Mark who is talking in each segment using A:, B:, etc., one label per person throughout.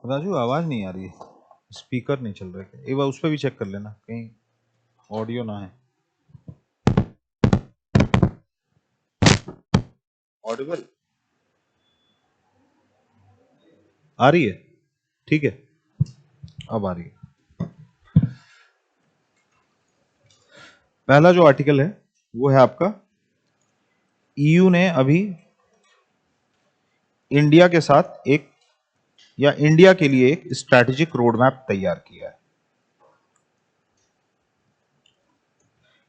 A: राजू आवाज नहीं आ रही है, स्पीकर नहीं चल रहा है। एक बार उस पर भी चेक कर लेना कहीं ऑडियो ना है। ऑडिबल आ रही है? ठीक है, अब आ रही है। पहला जो आर्टिकल है वो है आपका, ईयू ने अभी इंडिया के साथ एक या इंडिया के लिए एक स्ट्रैटेजिक रोड मैप तैयार किया है।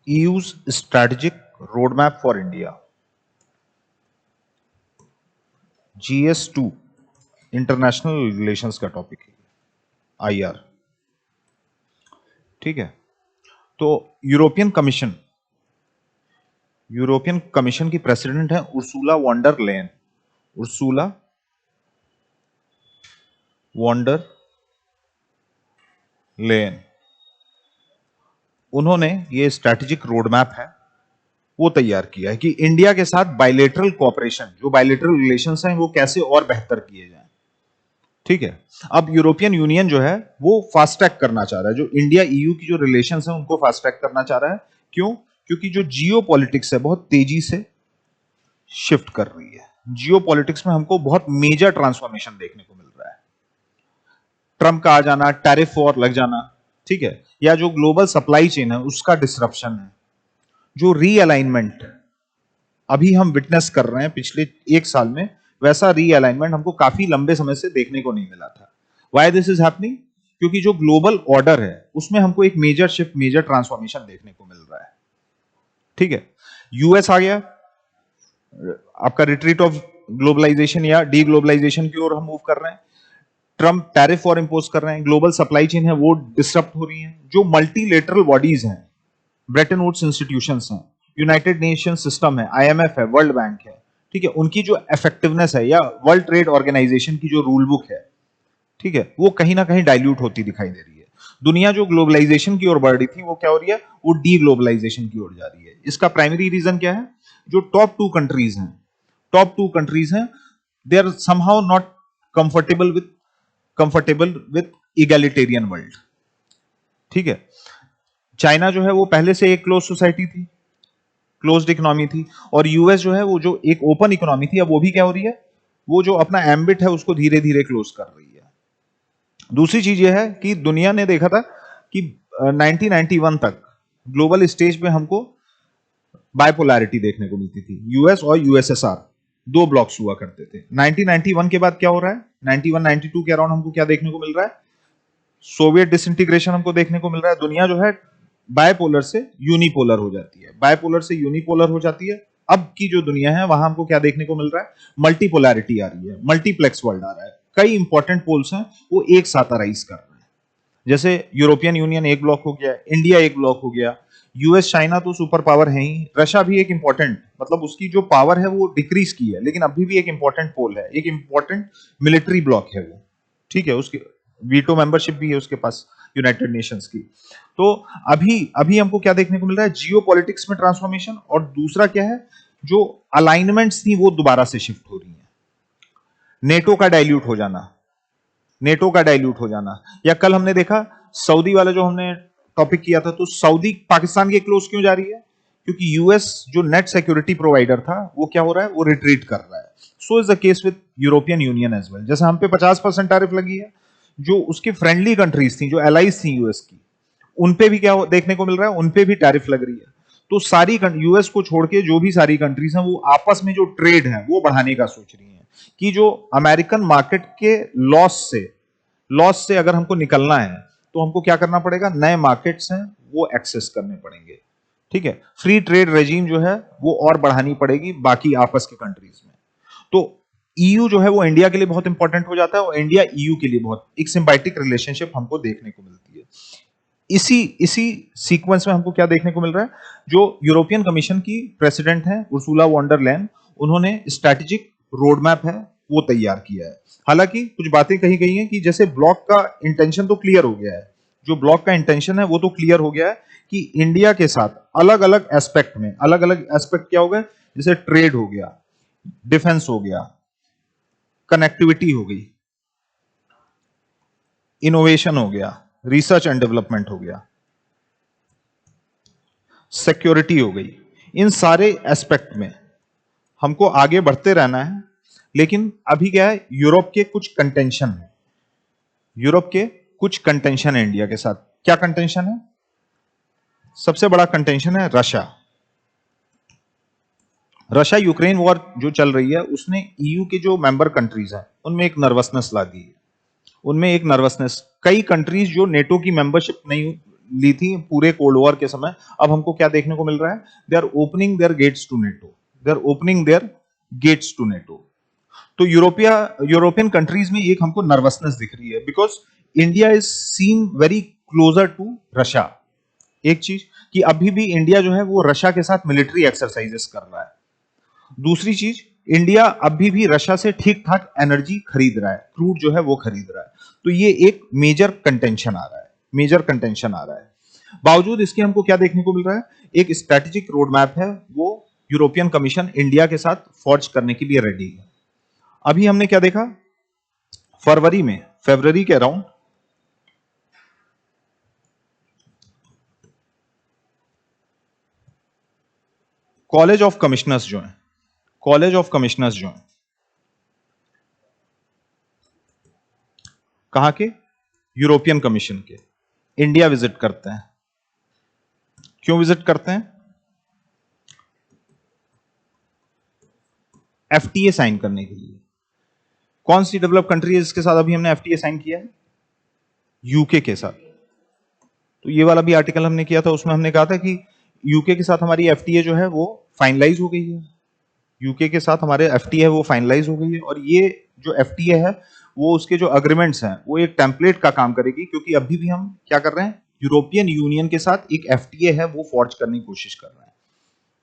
A: EU's strategic road map for India, GS2 international relations का टॉपिक है, IR। ठीक है, तो यूरोपियन कमीशन की प्रेसिडेंट है Ursula von der Leyen. Ursula von der Leyen, उन्होंने ये स्ट्रैटेजिक रोड मैप है वो तैयार किया है कि इंडिया के साथ बायलेटरल कोऑपरेशन, जो बायलेटरल रिलेशंस हैं वो कैसे और बेहतर किए जाएं। ठीक है, अब यूरोपियन यूनियन जो है वो फास्ट ट्रैक करना चाह रहा है, जो इंडिया ईयू की जो रिलेशंस हैं उनको फास्ट ट्रैक करना चाह रहा है। क्यों? क्योंकि जो जियो पॉलिटिक्स है बहुत तेजी से शिफ्ट कर रही है। जियो पॉलिटिक्स में हमको बहुत मेजर ट्रांसफॉर्मेशन देखने को मिल रहा है। ट्रम्प का आ जाना, टैरिफ वॉर लग जाना, ठीक है, या जो ग्लोबल सप्लाई चेन है उसका डिसरप्शन है, जो रीअलाइनमेंट अभी हम विटनेस कर रहे हैं पिछले एक साल में, वैसा रीअलाइनमेंट हमको काफी लंबे समय से देखने को नहीं मिला था। Why this is happening? क्योंकि जो ग्लोबल ऑर्डर है उसमें हमको एक मेजर शिफ्ट, मेजर ट्रांसफॉर्मेशन देखने को मिल रहा है। ठीक है, यूएस आ गया, आपका रिट्रीट ऑफ ग्लोबलाइजेशन या डी ग्लोबलाइजेशन की ओर हम मूव कर रहे हैं। ट्रम्प टैरिफ वॉर इंपोज कर रहे हैं, ग्लोबल सप्लाई चेन है वो डिसरप्ट हो रही है। जो मल्टीलेटरल बॉडीज हैं, ब्रेटन वुड्स इंस्टीट्यूशंस हैं, यूनाइटेड नेशन सिस्टम है, IMF है, वर्ल्ड बैंक है, ठीक है, उनकी जो इफेक्टिवनेस है, या वर्ल्ड ट्रेड ऑर्गेनाइजेशन की जो रूल बुक है, ठीक है, वो कहीं ना कहीं डाइल्यूट होती दिखाई दे रही है। दुनिया जो ग्लोबलाइजेशन की ओर बढ़ रही थी वो क्या हो रही है? वो डी ग्लोबलाइजेशन की ओर जा रही है। इसका प्राइमरी रीजन क्या है? जो टॉप टू कंट्रीज हैं, they are somehow not comfortable with egalitarian world. ठीक है, चाइना जो है वो पहले से एक क्लोज सोसाइटी थी, क्लोज्ड इकोनॉमी थी, और यूएस जो है वो जो एक ओपन इकोनॉमी थी, अब वो भी क्या हो रही है? वो जो अपना एम्बिट है उसको धीरे धीरे क्लोज कर रही है। दूसरी चीज ये है कि दुनिया ने देखा था कि 1991 तक ग्लोबल स्टेज पे हमको बायपोलैरिटी देखने को मिलती थी। यूएस और यूएसएसआर दो ब्लॉक्स हुआ करते थे। 1991 के बाद क्या हो रहा है? 91-92 के अराउंड हमको क्या देखने को मिल रहा है? सोवियत डिसइंटीग्रेशन हमको देखने को मिल रहा है। दुनिया जो है बायपोलर से यूनिपोलर हो जाती है, बायपोलर से यूनिपोलर हो जाती है। अब की जो दुनिया है वहां हमको क्या देखने को मिल रहा है? मल्टीपोलैरिटी आ रही है, मल्टीप्लेक्स वर्ल्ड आ रहा है। कई इंपॉर्टेंट पोल्स हैं वो एक साथ अराइज कर रहे हैं। जैसे यूरोपियन यूनियन एक ब्लॉक हो गया, इंडिया एक ब्लॉक हो गया, यूएस चाइना तो सुपर पावर है ही, रशिया भी एक इंपॉर्टेंट, मतलब उसकी जो पावर है वो डिक्रीज की है, लेकिन अभी भी एक इंपॉर्टेंट पोल है, एक इंपॉर्टेंट मिलिट्री ब्लॉक है वो। ठीक है, उसकी वीटो मेंबरशिप भी है उसके पास यूनाइटेड नेशंस की। तो अभी अभी हमको क्या देखने को मिल रहा है? जियो पॉलिटिक्स में ट्रांसफॉर्मेशन, और दूसरा क्या है? जो अलाइनमेंट्स थी वो दोबारा से शिफ्ट हो रही है। नेटो का डाइल्यूट हो जाना, नेटो का डाइल्यूट हो जाना, या कल हमने देखा सऊदी वाला जो हमने टॉपिक किया था, तो सऊदी पाकिस्तान के क्लोज क्यों जा रही है? क्योंकि यूएस जो नेट सिक्योरिटी प्रोवाइडर था वो क्या हो रहा है? वो रिट्रीट कर रहा है। So is the case with European Union as well. जैसे हम पे 50% टैरिफ लगी है, जो उसकी फ्रेंडली कंट्रीज थी, जो एलाइज थी यूएस की, उन पे भी क्या देखने को मिल रहा है? उन पे भी टैरिफ लग रही है। तो सारी यूएस को छोड़ के जो भी सारी कंट्रीज हैं वो आपस में जो ट्रेड है वो बढ़ाने का सोच रही हैं, कि जो अमेरिकन मार्केट के लॉस से अगर हमको निकलना है तो हमको क्या करना पड़ेगा? नए मार्केट्स हैं वो एक्सेस करने पड़ेंगे। ठीक है, फ्री ट्रेड रेजीम जो है वो और बढ़ानी पड़ेगी बाकी आपस के कंट्रीज में। तो ईयू जो है वो इंडिया के लिए बहुत इंपॉर्टेंट हो जाता है, और इंडिया ईयू के लिए बहुत एक सिंबायोटिक रिलेशनशिप हमको देखने को मिलती है। इसी सीक्वेंस में हमको क्या देखने को मिल रहा है? जो यूरोपियन कमीशन की प्रेसिडेंट है उर्सुला वॉन्डर लेन, उन्होंने स्ट्रैटेजिक रोड मैप है वो तैयार किया है। हालांकि कुछ बातें कही गई हैं कि जैसे ब्लॉक का इंटेंशन तो क्लियर हो गया है, जो ब्लॉक का इंटेंशन है वो तो क्लियर हो गया है कि इंडिया के साथ अलग अलग एस्पेक्ट में, अलग अलग एस्पेक्ट क्या हो गए? जैसे ट्रेड हो गया, डिफेंस हो गया, कनेक्टिविटी हो गई, इनोवेशन हो गया, रिसर्च एंड डेवलपमेंट हो गया, सिक्योरिटी हो गई। इन सारे एस्पेक्ट में हमको आगे बढ़ते रहना है। लेकिन अभी क्या है, यूरोप के कुछ कंटेंशन है, यूरोप के कुछ कंटेंशन है इंडिया के साथ। क्या कंटेंशन है? सबसे बड़ा कंटेंशन है रशिया। रशिया यूक्रेन वॉर जो चल रही है उसने ईयू के जो मेंबर कंट्रीज हैं उनमें एक नर्वसनेस ला दी है। उनमें एक नर्वसनेस, कई कंट्रीज जो नेटो की मेंबरशिप नहीं ली थी पूरे कोल्ड वॉर के समय, अब हमको क्या देखने को मिल रहा है, they are opening their gates to NATO, they are opening their gates to NATO. तो यूरोपियन कंट्रीज में एक हमको नर्वसनेस दिख रही है, because India is seen very closer to Russia. एक चीज कि अभी भी इंडिया जो है वो रशिया के साथ मिलिट्री एक्सरसाइजेस कर रहा है। दूसरी चीज, इंडिया अभी भी रशिया से ठीक ठाक एनर्जी खरीद रहा है, क्रूड जो है वो खरीद रहा है। तो ये एक मेजर कंटेंशन आ रहा है, मेजर कंटेंशन आ रहा है। बावजूद इसके हमको क्या देखने को मिल रहा है, एक स्ट्रेटेजिक रोड मैप है, वो यूरोपियन कमीशन इंडिया के साथ फॉर्ज करने के लिए रेडी है। अभी हमने क्या देखा, फरवरी के अराउंड कॉलेज ऑफ कमिश्नर्स जो है, कॉलेज ऑफ कमिश्नर्स जो है कहां के, यूरोपियन कमीशन के, इंडिया विजिट करते हैं। क्यों विजिट करते हैं? एफटीए साइन करने के लिए। कौन सी डेवलप कंट्री है जिसके साथ अभी हमने एफटीए साइन किया है? यूके के साथ। तो ये वाला भी आर्टिकल हमने किया था, उसमें हमने कहा था कि यूके के साथ हमारी एफटीए जो है वो फाइनलाइज हो गई है। यूके के साथ हमारे एफटीए है वो फाइनलाइज हो गई है, और ये जो एफटीए है वो उसके जो अग्रीमेंट्स हैं वो एक टेम्पलेट का काम करेगी, क्योंकि अभी भी हम क्या कर रहे हैं, यूरोपियन यूनियन के साथ एक एफटीए है वो फॉर्ज करने की कोशिश कर रहे हैं।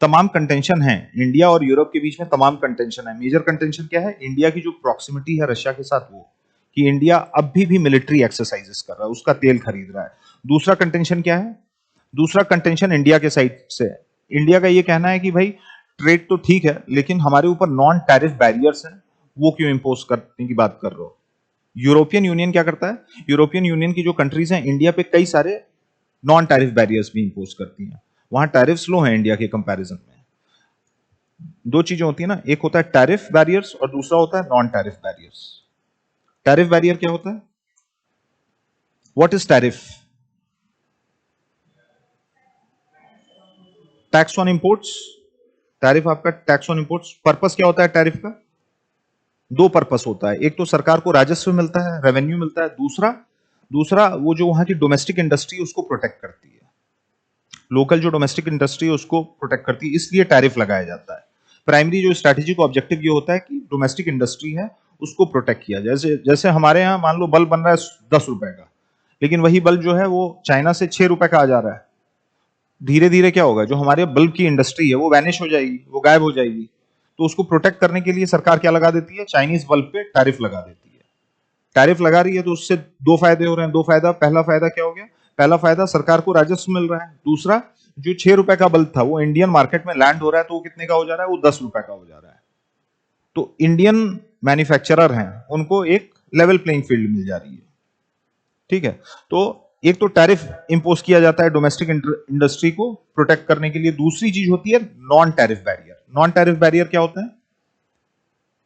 A: तमाम कंटेंशन है इंडिया और यूरोप के बीच में, तमाम कंटेंशन है। मेजर कंटेंशन क्या है, इंडिया की जो प्रॉक्सिमिटी है रशिया के साथ, वो कि इंडिया अभी भी मिलिट्री एक्सरसाइजेस कर रहा है, उसका तेल खरीद रहा है। दूसरा कंटेंशन क्या है, दूसरा कंटेंशन इंडिया के साइड से है। इंडिया का ये कहना है कि भाई ट्रेड तो ठीक है, लेकिन हमारे ऊपर नॉन टैरिफ बैरियर्स हैं, वो क्यों इंपोज करने की बात कर रहे हो। यूरोपियन यूनियन क्या करता है, यूरोपियन यूनियन की जो कंट्रीज हैं इंडिया पे कई सारे नॉन टैरिफ बैरियर्स भी इंपोज करती हैं। वहां टैरिफ लो है इंडिया के कंपैरिजन में। दो चीजें होती है ना, एक होता है टैरिफ बैरियर्स और दूसरा होता है non tariff barriers. Tariff barrier क्या होता है, what is tariff? Tax on imports. Tariff आपका टैक्स ऑन इंपोर्ट्स। पर्पस क्या होता है टैरिफ का? दो पर्पस होता है, एक तो सरकार को राजस्व मिलता है, रेवेन्यू मिलता है, दूसरा दूसरा वो जो वहां की डोमेस्टिक इंडस्ट्री उसको प्रोटेक्ट करती है। लोकल जो डोमेस्टिक इंडस्ट्री है उसको प्रोटेक्ट करती है, इसलिए टैरिफ लगाया जाता है। प्राइमरी जो स्ट्रैटेजिक ऑब्जेक्टिव ये होता है कि डोमेस्टिक इंडस्ट्री है उसको प्रोटेक्ट किया। जैसे जैसे हमारे यहाँ मान लो बल्ब बन रहा है 10 रुपए का, लेकिन वही बल्ब जो है वो चाइना से 6 रुपए का आ जा रहा है। धीरे धीरे क्या होगा, जो हमारे बल्ब की इंडस्ट्री है वो वैनिश हो जाएगी, वो गायब हो जाएगी। तो उसको प्रोटेक्ट करने के लिए सरकार क्या लगा देती है, चाइनीज बल्ब पे टैरिफ लगा देती है। टैरिफ लगा रही है तो उससे दो फायदे हो रहे हैं। दो फायदा, पहला फायदा क्या हो गया, पहला फायदा सरकार को राजस्व मिल रहा है। दूसरा, जो 6 रुपए का बल्ब था वो इंडियन मार्केट में लैंड हो रहा है, तो वो कितने का हो जा रहा है, वो 10 रुपए का हो जा रहा है। तो इंडियन मैन्युफैक्चरर हैं उनको एक लेवल प्लेइंग फील्ड मिल जा रही है। ठीक है, तो एक तो टैरिफ इंपोज किया जाता है डोमेस्टिक इंडस्ट्री को प्रोटेक्ट करने के लिए। दूसरी चीज होती है non tariff barrier. Non tariff barrier क्या होता है,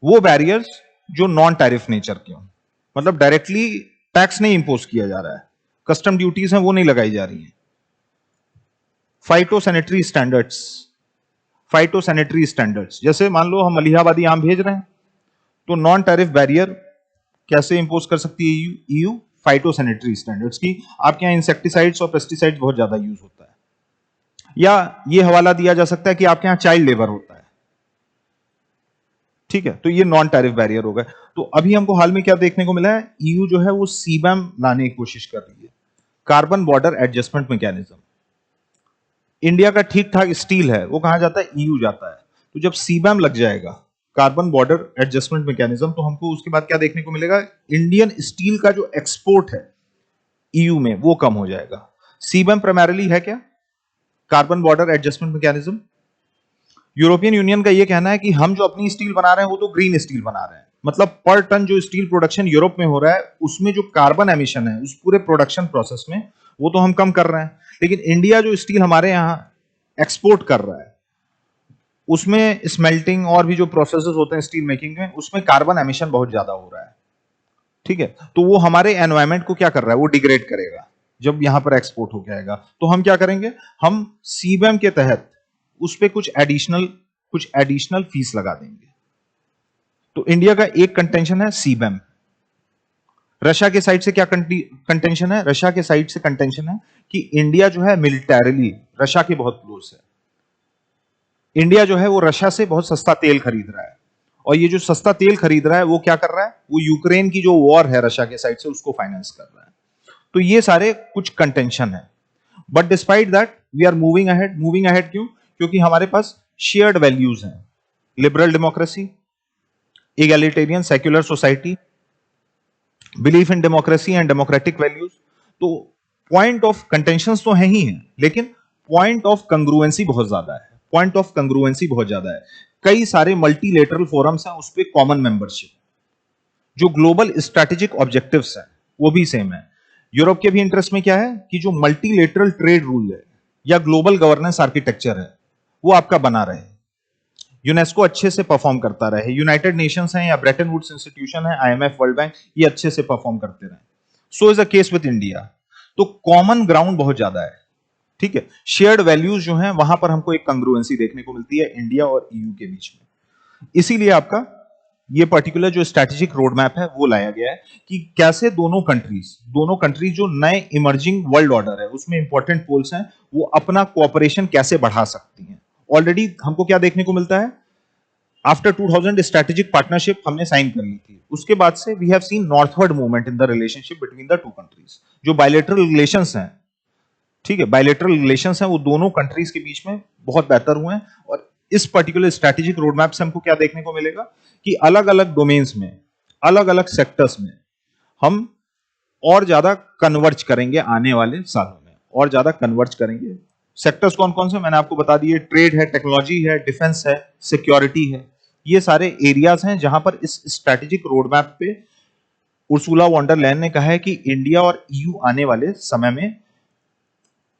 A: वो बैरियर्स जो नॉन टैरिफ नेचर के हों, मतलब डायरेक्टली टैक्स नहीं इंपोज किया जा रहा है, कस्टम ड्यूटीज हैं वो नहीं लगाई जा रही हैं। फाइटोसैनिटरी स्टैंडर्ड्स, फाइटोसैनिटरी स्टैंडर्ड्स, जैसे मान लो हम इलाहाबादी आम भेज रहे हैं, तो नॉन टैरिफ बैरियर कैसे इंपोज कर सकती है ईयू, फाइटोसैनिटरी स्टैंडर्ड्स की। आपके यहाँ इंसेक्टिसाइड्स और पेस्टिसाइड्स बहुत ज्यादा यूज होता है, या ये हवाला दिया जा सकता है कि आपके यहाँ चाइल्ड लेबर होता है। ठीक है, तो ये नॉन टैरिफ बैरियर हो गए। तो अभी हमको हाल में क्या देखने को मिला है, ईयू जो है वो सीबैम लाने की कोशिश कर रही है, carbon border adjustment mechanism. India का ठीक ठाक स्टील है वो कहां जाता है, ईयू जाता है। तो जब सीबैम लग जाएगा, कार्बन बॉर्डर एडजस्टमेंट मैकेनिज्म, तो हमको उसके बाद क्या देखने को मिलेगा, इंडियन स्टील का जो एक्सपोर्ट है ईयू में वो कम हो जाएगा। सीबैम प्राइमरीली है क्या, carbon border adjustment mechanism. European union का ये कहना है कि हम जो अपनी स्टील बना रहे हैं वो तो ग्रीन स्टील बना रहे हैं, मतलब पर टन जो स्टील प्रोडक्शन यूरोप में हो रहा है उसमें जो कार्बन एमिशन है उस पूरे प्रोडक्शन प्रोसेस में वो तो हम कम कर रहे हैं, लेकिन इंडिया जो स्टील हमारे यहाँ एक्सपोर्ट कर रहा है उसमें स्मेल्टिंग और भी जो प्रोसेसेस होते हैं स्टील मेकिंग में उसमें कार्बन एमिशन बहुत ज्यादा हो रहा है। ठीक है, तो वो हमारे एनवायरमेंट को क्या कर रहा है, वो डिग्रेड करेगा जब यहां पर एक्सपोर्ट हो जाएगा। तो हम क्या करेंगे, हम सीबैम के तहत उस पर कुछ एडिशनल फीस लगा देंगे। तो इंडिया का एक कंटेंशन है सीबैम। रशिया के साइड से क्या कंटेंशन है, रशिया के साइड से कंटेंशन है कि इंडिया जो है मिलिटरीली रशिया के बहुत क्लोज है। इंडिया जो है वो रशिया से बहुत सस्ता तेल खरीद रहा है, और ये जो सस्ता तेल खरीद रहा है वो क्या कर रहा है, वो यूक्रेन की जो वॉर है रशिया के साइड से उसको फाइनेंस कर रहा है। तो ये सारे कुछ कंटेंशन है, but despite that we are moving ahead क्यों, क्योंकि हमारे पास शेयर्ड वैल्यूज हैं, liberal democracy, egalitarian secular society, belief in democracy and democratic values. तो पॉइंट ऑफ कंटेंशंस तो है ही है, लेकिन पॉइंट ऑफ कंग्रुएंसी बहुत ज्यादा है, पॉइंट ऑफ कंग्रुएंसी बहुत ज्यादा है। कई सारे मल्टीलेटरल फोरम्स हैं, उस पे कॉमन मेंबरशिप, जो ग्लोबल स्ट्रेटेजिक ऑब्जेक्टिव्स हैं वो भी सेम है। यूरोप के भी इंटरेस्ट में क्या है कि जो मल्टीलेटरल ट्रेड रूल है या ग्लोबल गवर्नेंस आर्किटेक्चर है वो आपका बना रहे, यूनेस्को अच्छे से परफॉर्म करता रहे, यूनाइटेड नेशंस हैं या ब्रेटन वुड्स इंस्टीट्यूशन है, आईएमएफ, वर्ल्ड बैंक, ये अच्छे से परफॉर्म करते रहे। सो is a case with India. तो कॉमन ग्राउंड बहुत ज्यादा है, ठीक है, शेयर्ड वैल्यूज जो हैं वहां पर हमको एक कंग्रुएंसी देखने को मिलती है इंडिया और ईयू के बीच में। इसीलिए आपका ये पर्टिकुलर जो स्ट्रेटेजिक रोड मैप है वो लाया गया है कि कैसे दोनों कंट्रीज जो नए इमर्जिंग वर्ल्ड ऑर्डर है उसमें इंपॉर्टेंट पोल्स हैं वो अपना कोऑपरेशन कैसे बढ़ा सकती हैं। ऑलरेडी हमको क्या देखने को मिलता है, आफ्टर 2000 स्ट्रेटेजिक पार्टनरशिप हमने साइन कर ली थी, उसके बाद से we have seen northward movement in the relationship between the two countries. जो बायलैटरल रिलेशंस हैं, ठीक है, बायलैटरल रिलेशंस हैं वो दोनों कंट्रीज के बीच में बहुत बेहतर हुए हैं। और इस पर्टिकुलर स्ट्रेटेजिक रोड मैप से हमको क्या देखने को मिलेगा कि अलग अलग डोमेन्स में, अलग अलग सेक्टर्स में हम और ज्यादा कन्वर्ज करेंगे आने वाले सालों में, और ज्यादा कन्वर्ज करेंगे। सेक्टर्स कौन कौन से मैंने आपको बता दिए, ट्रेड है, टेक्नोलॉजी है, डिफेंस है, सिक्योरिटी है, ये सारे एरियाज हैं जहां पर इस स्ट्रेटेजिक रोड मैप पे उर्सुला वॉन डर लेयन ने कहा है कि इंडिया और ईयू आने वाले समय में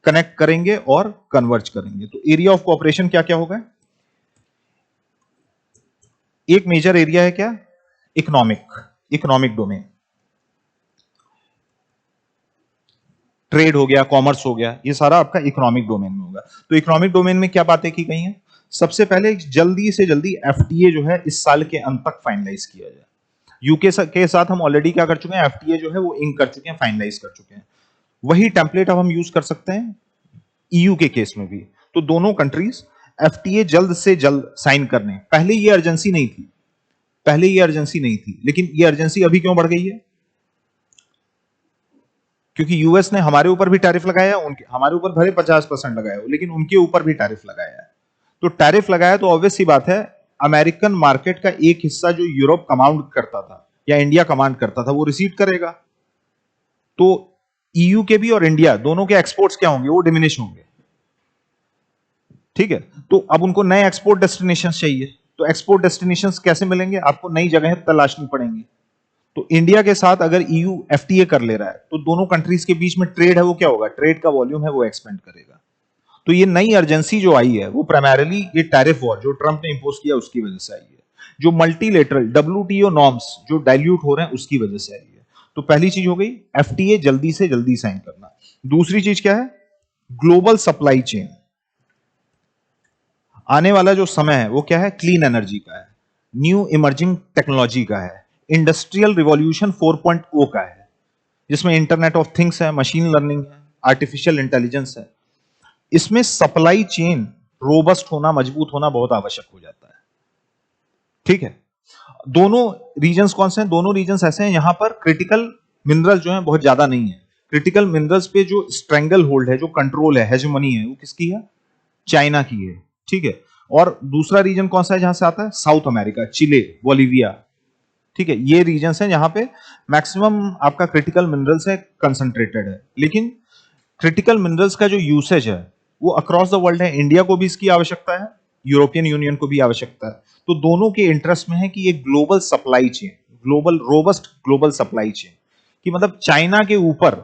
A: कनेक्ट करेंगे और कन्वर्ज करेंगे। तो एरिया ऑफ कोऑपरेशन क्या क्या होगा, एक मेजर एरिया है क्या, इकोनॉमिक डोमेन, ट्रेड हो गया, कॉमर्स हो गया, ये सारा आपका इकोनॉमिक डोमेन में होगा। तो इकोनॉमिक डोमेन में क्या बातें की गई हैं, सबसे पहले जल्दी से जल्दी एफटीए जो है इस साल के अंत तक फाइनलाइज किया जाए। यूके के साथ हम ऑलरेडी क्या कर चुके हैं, एफटीए जो है वो इंक कर चुके हैं, फाइनलाइज कर चुके हैं। वही टेम्पलेट अब हम यूज कर सकते हैं ईयू के केस में भी। तो दोनों कंट्रीज एफटीए जल्द से जल्द साइन करने, पहले ये अर्जेंसी नहीं थी, लेकिन ये अर्जेंसी अभी क्यों बढ़ गई है, क्योंकि यूएस ने हमारे ऊपर भी टैरिफ लगाया, उनके हमारे ऊपर भले 50% लगाया हो, लेकिन उनके ऊपर भी टैरिफ लगाया है। तो टैरिफ लगाया तो ऑब्वियस सी बात है, अमेरिकन मार्केट का एक हिस्सा जो यूरोप कमांड करता था या इंडिया कमांड करता था वो रिसीड करेगा। तो ईयू के भी और इंडिया दोनों के एक्सपोर्ट्स क्या होंगे, वो डिमिनिश होंगे। ठीक है, तो अब उनको नए एक्सपोर्ट डेस्टिनेशन चाहिए, तो एक्सपोर्ट डेस्टिनेशन कैसे मिलेंगे, आपको नई जगह तलाशनी पड़ेंगी। तो इंडिया के साथ अगर ईयू एफटीए कर ले रहा है तो दोनों कंट्रीज के बीच में ट्रेड है वो क्या होगा, ट्रेड का वॉल्यूम है वो एक्सपेंड करेगा। तो ये नई अर्जेंसी जो आई है वो प्राइमरीली ये टैरिफ वॉर जो ट्रंप ने इंपोज किया उसकी वजह से आई है, जो मल्टीलेटरल डब्ल्यूटीओ नॉर्म्स जो डाइल्यूट हो रहे हैं उसकी वजह से आई है। तो पहली चीज हो गई एफटीए जल्दी से जल्दी साइन करना। दूसरी चीज क्या है, ग्लोबल सप्लाई चेन। आने वाला जो समय है वो क्या है, क्लीन एनर्जी का है, न्यू इमर्जिंग टेक्नोलॉजी का है, इंडस्ट्रियल रिवॉल्यूशन 4.0 का है, जिसमें इंटरनेट ऑफ थिंग्स है, मशीन लर्निंग है, आर्टिफिशियल इंटेलिजेंस है। इसमें सप्लाई चेन रोबस्ट होना, मजबूत होना बहुत आवश्यक हो जाता है। ठीक है, दोनों रीजन्स कौन से हैं, दोनों रीजन्स ऐसे हैं यहां पर क्रिटिकल मिनरल जो है बहुत ज्यादा नहीं है। क्रिटिकल मिनरल्स पे जो स्ट्रेंगल होल्ड है, जो कंट्रोल है, हेजेमनी है, वो किसकी है, चाइना की है। ठीक है, और दूसरा रीजन कौन सा है जहां से आता है, साउथ अमेरिका, चिले, बोलिविया। ठीक है, ये रीजन्स हैं जहां पे मैक्सिमम आपका क्रिटिकल मिनरल्स है, कंसंट्रेटेड है। लेकिन क्रिटिकल मिनरल्स का जो यूसेज है वो अक्रॉस द वर्ल्ड है, इंडिया को भी इसकी आवश्यकता है, यूरोपियन यूनियन को भी आवश्यकता है। तो दोनों के इंटरेस्ट में है कि एक global supply chain, global robust global supply chain, कि मतलब चाइना के ऊपर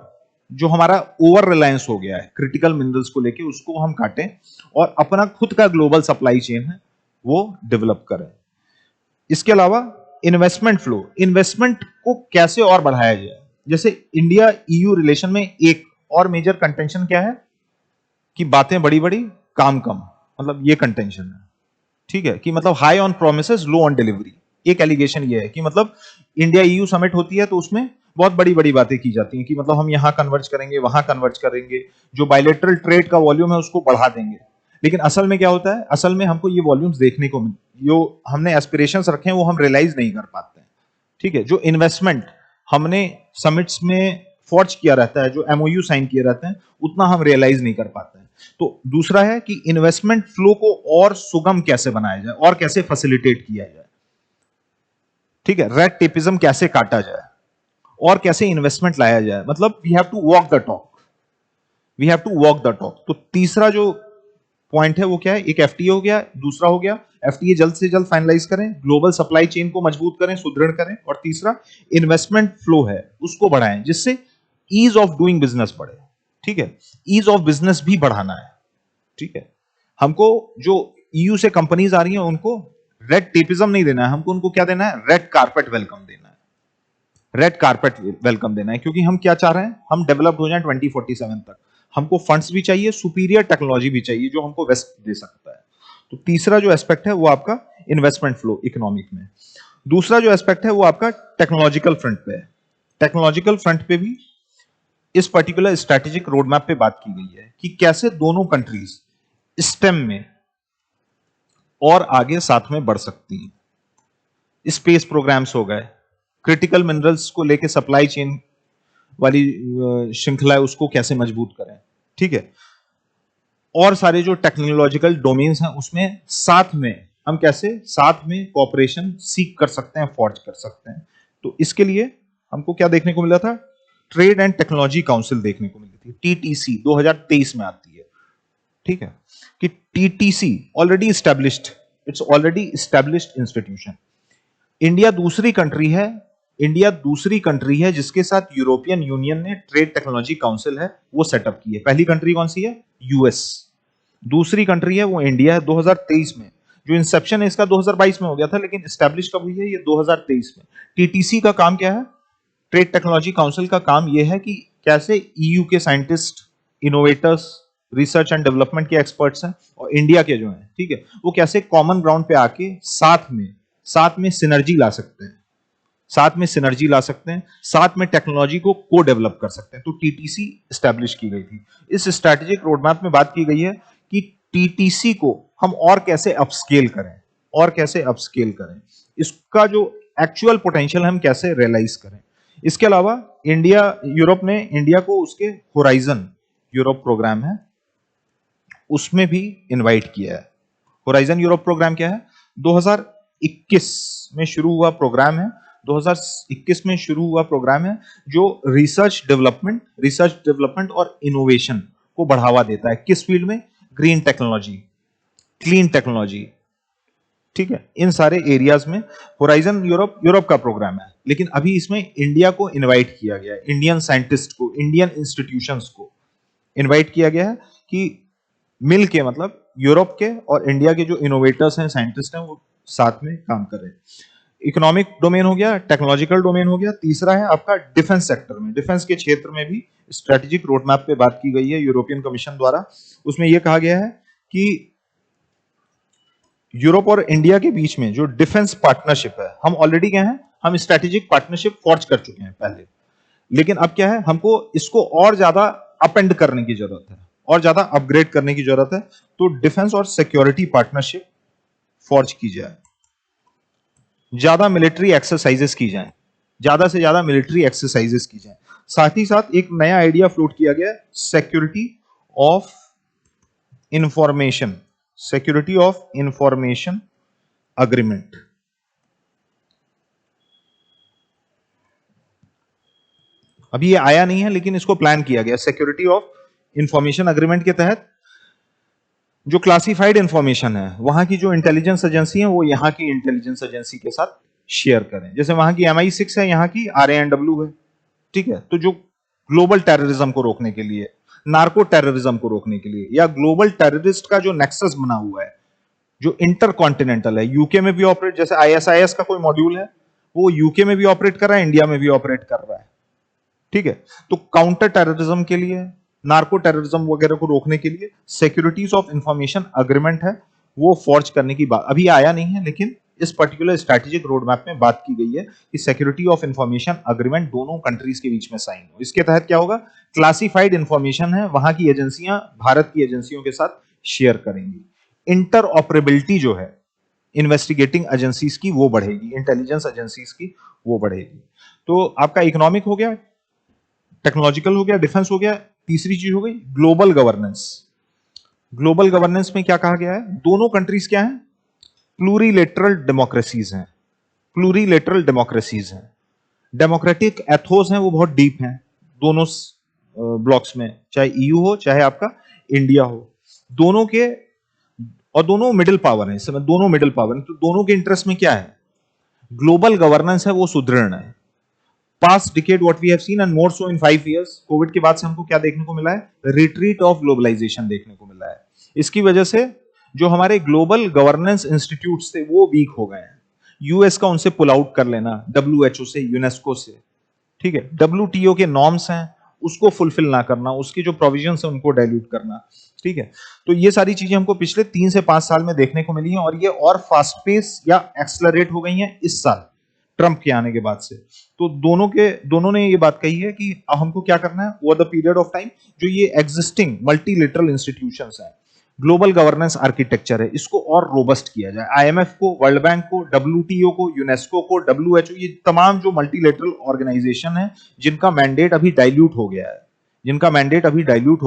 A: जो हमारा ओवर रिलायंस हो गया है क्रिटिकल मिनरल्स को लेके, उसको हम काटें और अपना खुद का ग्लोबल सप्लाई चेन है वो डेवलप करें। इसके अलावा इन्वेस्टमेंट फ्लो, इन्वेस्टमेंट को कैसे और बढ़ाया जाए। जैसे इंडिया ईयू रिलेशन में एक और मेजर कंटेंशन क्या है कि बातें बड़ी बड़ी काम कम, मतलब ये कंटेंशन है, ठीक है, कि मतलब high on promises low on delivery. एक एलिगेशन ये है कि मतलब इंडिया ईयू समिट होती है तो उसमें बहुत बड़ी बड़ी बातें की जाती हैं कि मतलब हम यहां कन्वर्ज करेंगे, वहां कन्वर्ज करेंगे, जो बायलेटरल ट्रेड का वॉल्यूम है उसको बढ़ा देंगे। लेकिन असल में क्या होता है, असल में हमको ये वॉल्यूम्स देखने को जो हमने एस्पिरेशंस रखे हैं वो हम रियलाइज नहीं कर पाते हैं, ठीक है। जो इन्वेस्टमेंट हमने समिट्स में फॉर्ज किया रहता है, जो एमओयू साइन किए रहते हैं, उतना हम रियलाइज नहीं कर पाते हैं। तो दूसरा है कि इन्वेस्टमेंट फ्लो को और सुगम कैसे बनाया जाए और कैसे फैसिलिटेट किया जाए, ठीक है। रेड टेपिज्म कैसे काटा जाए और कैसे इन्वेस्टमेंट लाया जाए, मतलब we have to walk the talk, we have to walk the talk. तो तीसरा जो पॉइंट है वो क्या है, एक एफटीए हो गया, दूसरा हो गया एफटीए जल्द से जल्द फाइनलाइज करें, ग्लोबल सप्लाई चेन को मजबूत करें, सुदृढ़ करें, और तीसरा इन्वेस्टमेंट फ्लो है उसको बढ़ाएं जिससे ईज ऑफ डूइंग बिजनेस बढ़े, ठीक है। ईज ऑफ बिजनेस भी बढ़ाना है, ठीक है। हमको जो ईयू से कंपनीज आ रही हैं उनको रेड टेपिज्म नहीं देना है, हमको उनको क्या देना है, रेड कारपेट वेलकम देना है, रेड कारपेट वेलकम देना है। क्योंकि हम क्या चाह रहे हैं, हम डेवलप्ड हो जाएं 2047 तक, हमको फंड्स भी चाहिए, सुपीरियर टेक्नोलॉजी भी चाहिए जो हमको वेस्ट दे सकता है। तो तीसरा जो एस्पेक्ट है वो आपका इन्वेस्टमेंट फ्लो इकोनॉमिक में। दूसरा जो एस्पेक्ट है वो आपका टेक्नोलॉजिकल फ्रंट पे है। टेक्नोलॉजिकल फ्रंट पे भी इस पर्टिकुलर स्ट्रेटेजिक रोड मैप पे बात की गई है कि कैसे दोनों कंट्रीज स्टेम में और आगे साथ में बढ़ सकती हैं। स्पेस प्रोग्राम्स हो गए, क्रिटिकल मिनरल्स को लेके सप्लाई चेन वाली श्रृंखला है उसको कैसे मजबूत करें, ठीक है। और सारे जो टेक्नोलॉजिकल डोमेन्स हैं उसमें साथ में हम कैसे साथ में कोऑपरेशन सीख कर सकते हैं, फॉर्ज कर सकते हैं। तो इसके लिए हमको क्या देखने को मिला था, ट्रेड एंड टेक्नोलॉजी काउंसिल देखने को मिली थी, टीटीसी 2023 में आती है, ठीक है, कि TTC already established, it's already established institution. India दूसरी कंट्री है, इंडिया दूसरी कंट्री है जिसके साथ यूरोपियन यूनियन ने ट्रेड टेक्नोलॉजी काउंसिल है वो सेटअप की है। पहली कंट्री कौन सी है, यूएस। दूसरी कंट्री है वो इंडिया है, 2023 में। जो इंसेप्शन है इसका 2022 में हो गया था, लेकिन स्टैब्लिश कब हुई है, ये 2023 में। टीटीसी का काम क्या है, ट्रेड टेक्नोलॉजी काउंसिल का काम यह है कि कैसे ईयू के scientist, innovators, research and development के एक्सपर्ट्स हैं और इंडिया के जो हैं, ठीक है, वो कैसे कॉमन ग्राउंड पे आके साथ में सिनर्जी ला सकते हैं, साथ में सिनर्जी ला सकते हैं, साथ में टेक्नोलॉजी को को डेवलप कर सकते हैं। तो टीटीसी स्टैब्लिश की गई थी। इस स्ट्रैटेजिक रोडमैप में बात की गई है कि टीटीसी को हम और कैसे अपस्केल करें, और कैसे अपस्केल करें, इसका जो एक्चुअल पोटेंशियल हम कैसे रियलाइज करें। इसके अलावा यूरोप ने इंडिया को उसके होराइजन यूरोप प्रोग्राम है उसमें भी इनवाइट किया है। होराइजन यूरोप प्रोग्राम क्या है, 2021 में शुरू हुआ प्रोग्राम है, 2021 में शुरू हुआ प्रोग्राम है जो रिसर्च डेवलपमेंट और इनोवेशन को बढ़ावा देता है। किस फील्ड में, ग्रीन टेक्नोलॉजी, क्लीन टेक्नोलॉजी, ठीक है, इन सारे एरियाज में होराइजन यूरोप का प्रोग्राम है। लेकिन अभी इसमें इंडिया को इनवाइट किया गया है, इंडियन साइंटिस्ट को, इंडियन इंस्टीट्यूशंस को इनवाइट किया गया है कि मिल के, मतलब यूरोप के और इंडिया के जो इनोवेटर्स हैं, साइंटिस्ट हैं, वो साथ में काम कर रहे हैं। इकोनॉमिक डोमेन हो गया, टेक्नोलॉजिकल डोमेन हो गया, तीसरा है आपका डिफेंस सेक्टर में। डिफेंस के क्षेत्र में भी स्ट्रेटेजिक रोडमैप पे बात की गई है यूरोपियन कमीशन द्वारा। उसमें यह कहा गया है कि यूरोप और इंडिया के बीच में जो डिफेंस पार्टनरशिप है, हम ऑलरेडी क्या है, हम स्ट्रेटेजिक पार्टनरशिप फॉर्ज कर चुके हैं पहले, लेकिन अब क्या है, हमको इसको और ज्यादा अपेंड करने की जरूरत है और ज्यादा अपग्रेड करने की जरूरत है। तो डिफेंस और सिक्योरिटी पार्टनरशिप फॉर्ज की जाए, ज्यादा मिलिट्री एक्सरसाइजेस की जाए, ज्यादा से ज्यादा मिलिट्री एक्सरसाइजेस की जाए। साथ ही साथ एक नया आइडिया फ्लोट किया गया, security of information, security of information agreement. अभी ये आया नहीं है लेकिन इसको प्लान किया गया। सिक्योरिटी ऑफ इंफॉर्मेशन अग्रीमेंट के तहत जो क्लासिफाइड इंफॉर्मेशन है वहां की जो इंटेलिजेंस एजेंसी है वो यहाँ की इंटेलिजेंस एजेंसी के साथ शेयर करें। जैसे वहां की MI6 है, यहाँ की RANW है। ठीक है, तो जो ग्लोबल टेररिज्म को रोकने के लिए, नार्को टेररिज्म को रोकने के लिए, या ग्लोबल टेररिस्ट का जो नेक्सस बना हुआ है जो इंटर कॉन्टिनेंटल है, यूके में भी ऑपरेट, जैसे ISIS का कोई मॉड्यूल है वो यूके में भी ऑपरेट कर रहा है, इंडिया में भी ऑपरेट कर रहा है। ठीक है, तो काउंटर टेररिज्म के लिए, नार्को टेररिज्म वगैरह को रोकने के लिए सिक्योरिटीज ऑफ इंफॉर्मेशन अग्रीमेंट है, वो फॉर्ज करने की बात अभी आया नहीं है, लेकिन इस पर्टिकुलर स्ट्रैटेजिक रोड मैप में बात की गई है कि सिक्योरिटी ऑफ इंफॉर्मेशन अग्रीमेंट दोनों कंट्रीज के बीच में साइन हो। इसके तहत क्या होगा, क्लासिफाइड इंफॉर्मेशन है वहां की एजेंसियां भारत की एजेंसियों के साथ शेयर करेंगी। इंटर ऑपरेबिलिटी जो है इन्वेस्टिगेटिंग एजेंसीज की वो बढ़ेगी, इंटेलिजेंस एजेंसीज की वो बढ़ेगी। तो आपका इकोनॉमिक हो गया, टेक्नोलॉजिकल हो गया, डिफेंस हो गया, तीसरी चीज हो गई ग्लोबल गवर्नेंस। ग्लोबल गवर्नेंस में क्या कहा गया है, दोनों कंट्रीज क्या है, प्लूरीलेटरल डेमोक्रेसीज हैं, प्लूरीलेटरल डेमोक्रेसीज हैं। डेमोक्रेटिक एथोस हैं वो बहुत डीप हैं दोनों ब्लॉक्स में, चाहे EU हो चाहे आपका इंडिया हो, दोनों के, और दोनों मिडिल पावर है इस समय, दोनों मिडिल पावर है, तो दोनों के इंटरेस्ट में क्या है, ग्लोबल गवर्नेंस है वो सुदृढ़ है। Past decade what we have seen and more so in 5 years, Covid के बाद से हमको क्या देखने को मिला है, रिट्रीट ऑफ ग्लोबलाइजेशन देखने को मिला है। इसकी वजह से जो हमारे ग्लोबल गवर्नेंस इंस्टीट्यूट्स थे वो वीक हो गए हैं। US का उनसे पुल आउट कर लेना, WHO से, यूनेस्को से। ठीक है, WTO के नॉर्म्स हैं उसको फुलफिल ना करना, उसके जो प्रोविजंस हैं उनको डाइल्यूट करना। ठीक है, तो ये सारी चीजें हमको पिछले 3 से 5 साल में देखने को मिली हैं, और ये और फास्ट पेस या एक्सलरेट हो गई हैं इस साल ट्रंप के आने के बाद से। तो दोनों ने ये बात कही है कि अब हमको क्या करना है, over the period of time जो ये एग्जिस्टिंग मल्टीलेटरल इंस्टीट्यूशंस हैं, ग्लोबल गवर्नेंस आर्किटेक्चर है, इसको और रोबस्ट किया जाए। IMF को, वर्ल्ड बैंक को, WTO को, यूनेस्को को, WHO, ये तमाम जो मल्टीलेटरल ऑर्गेनाइजेशन है जिनका मैंडेट अभी डाइल्यूट हो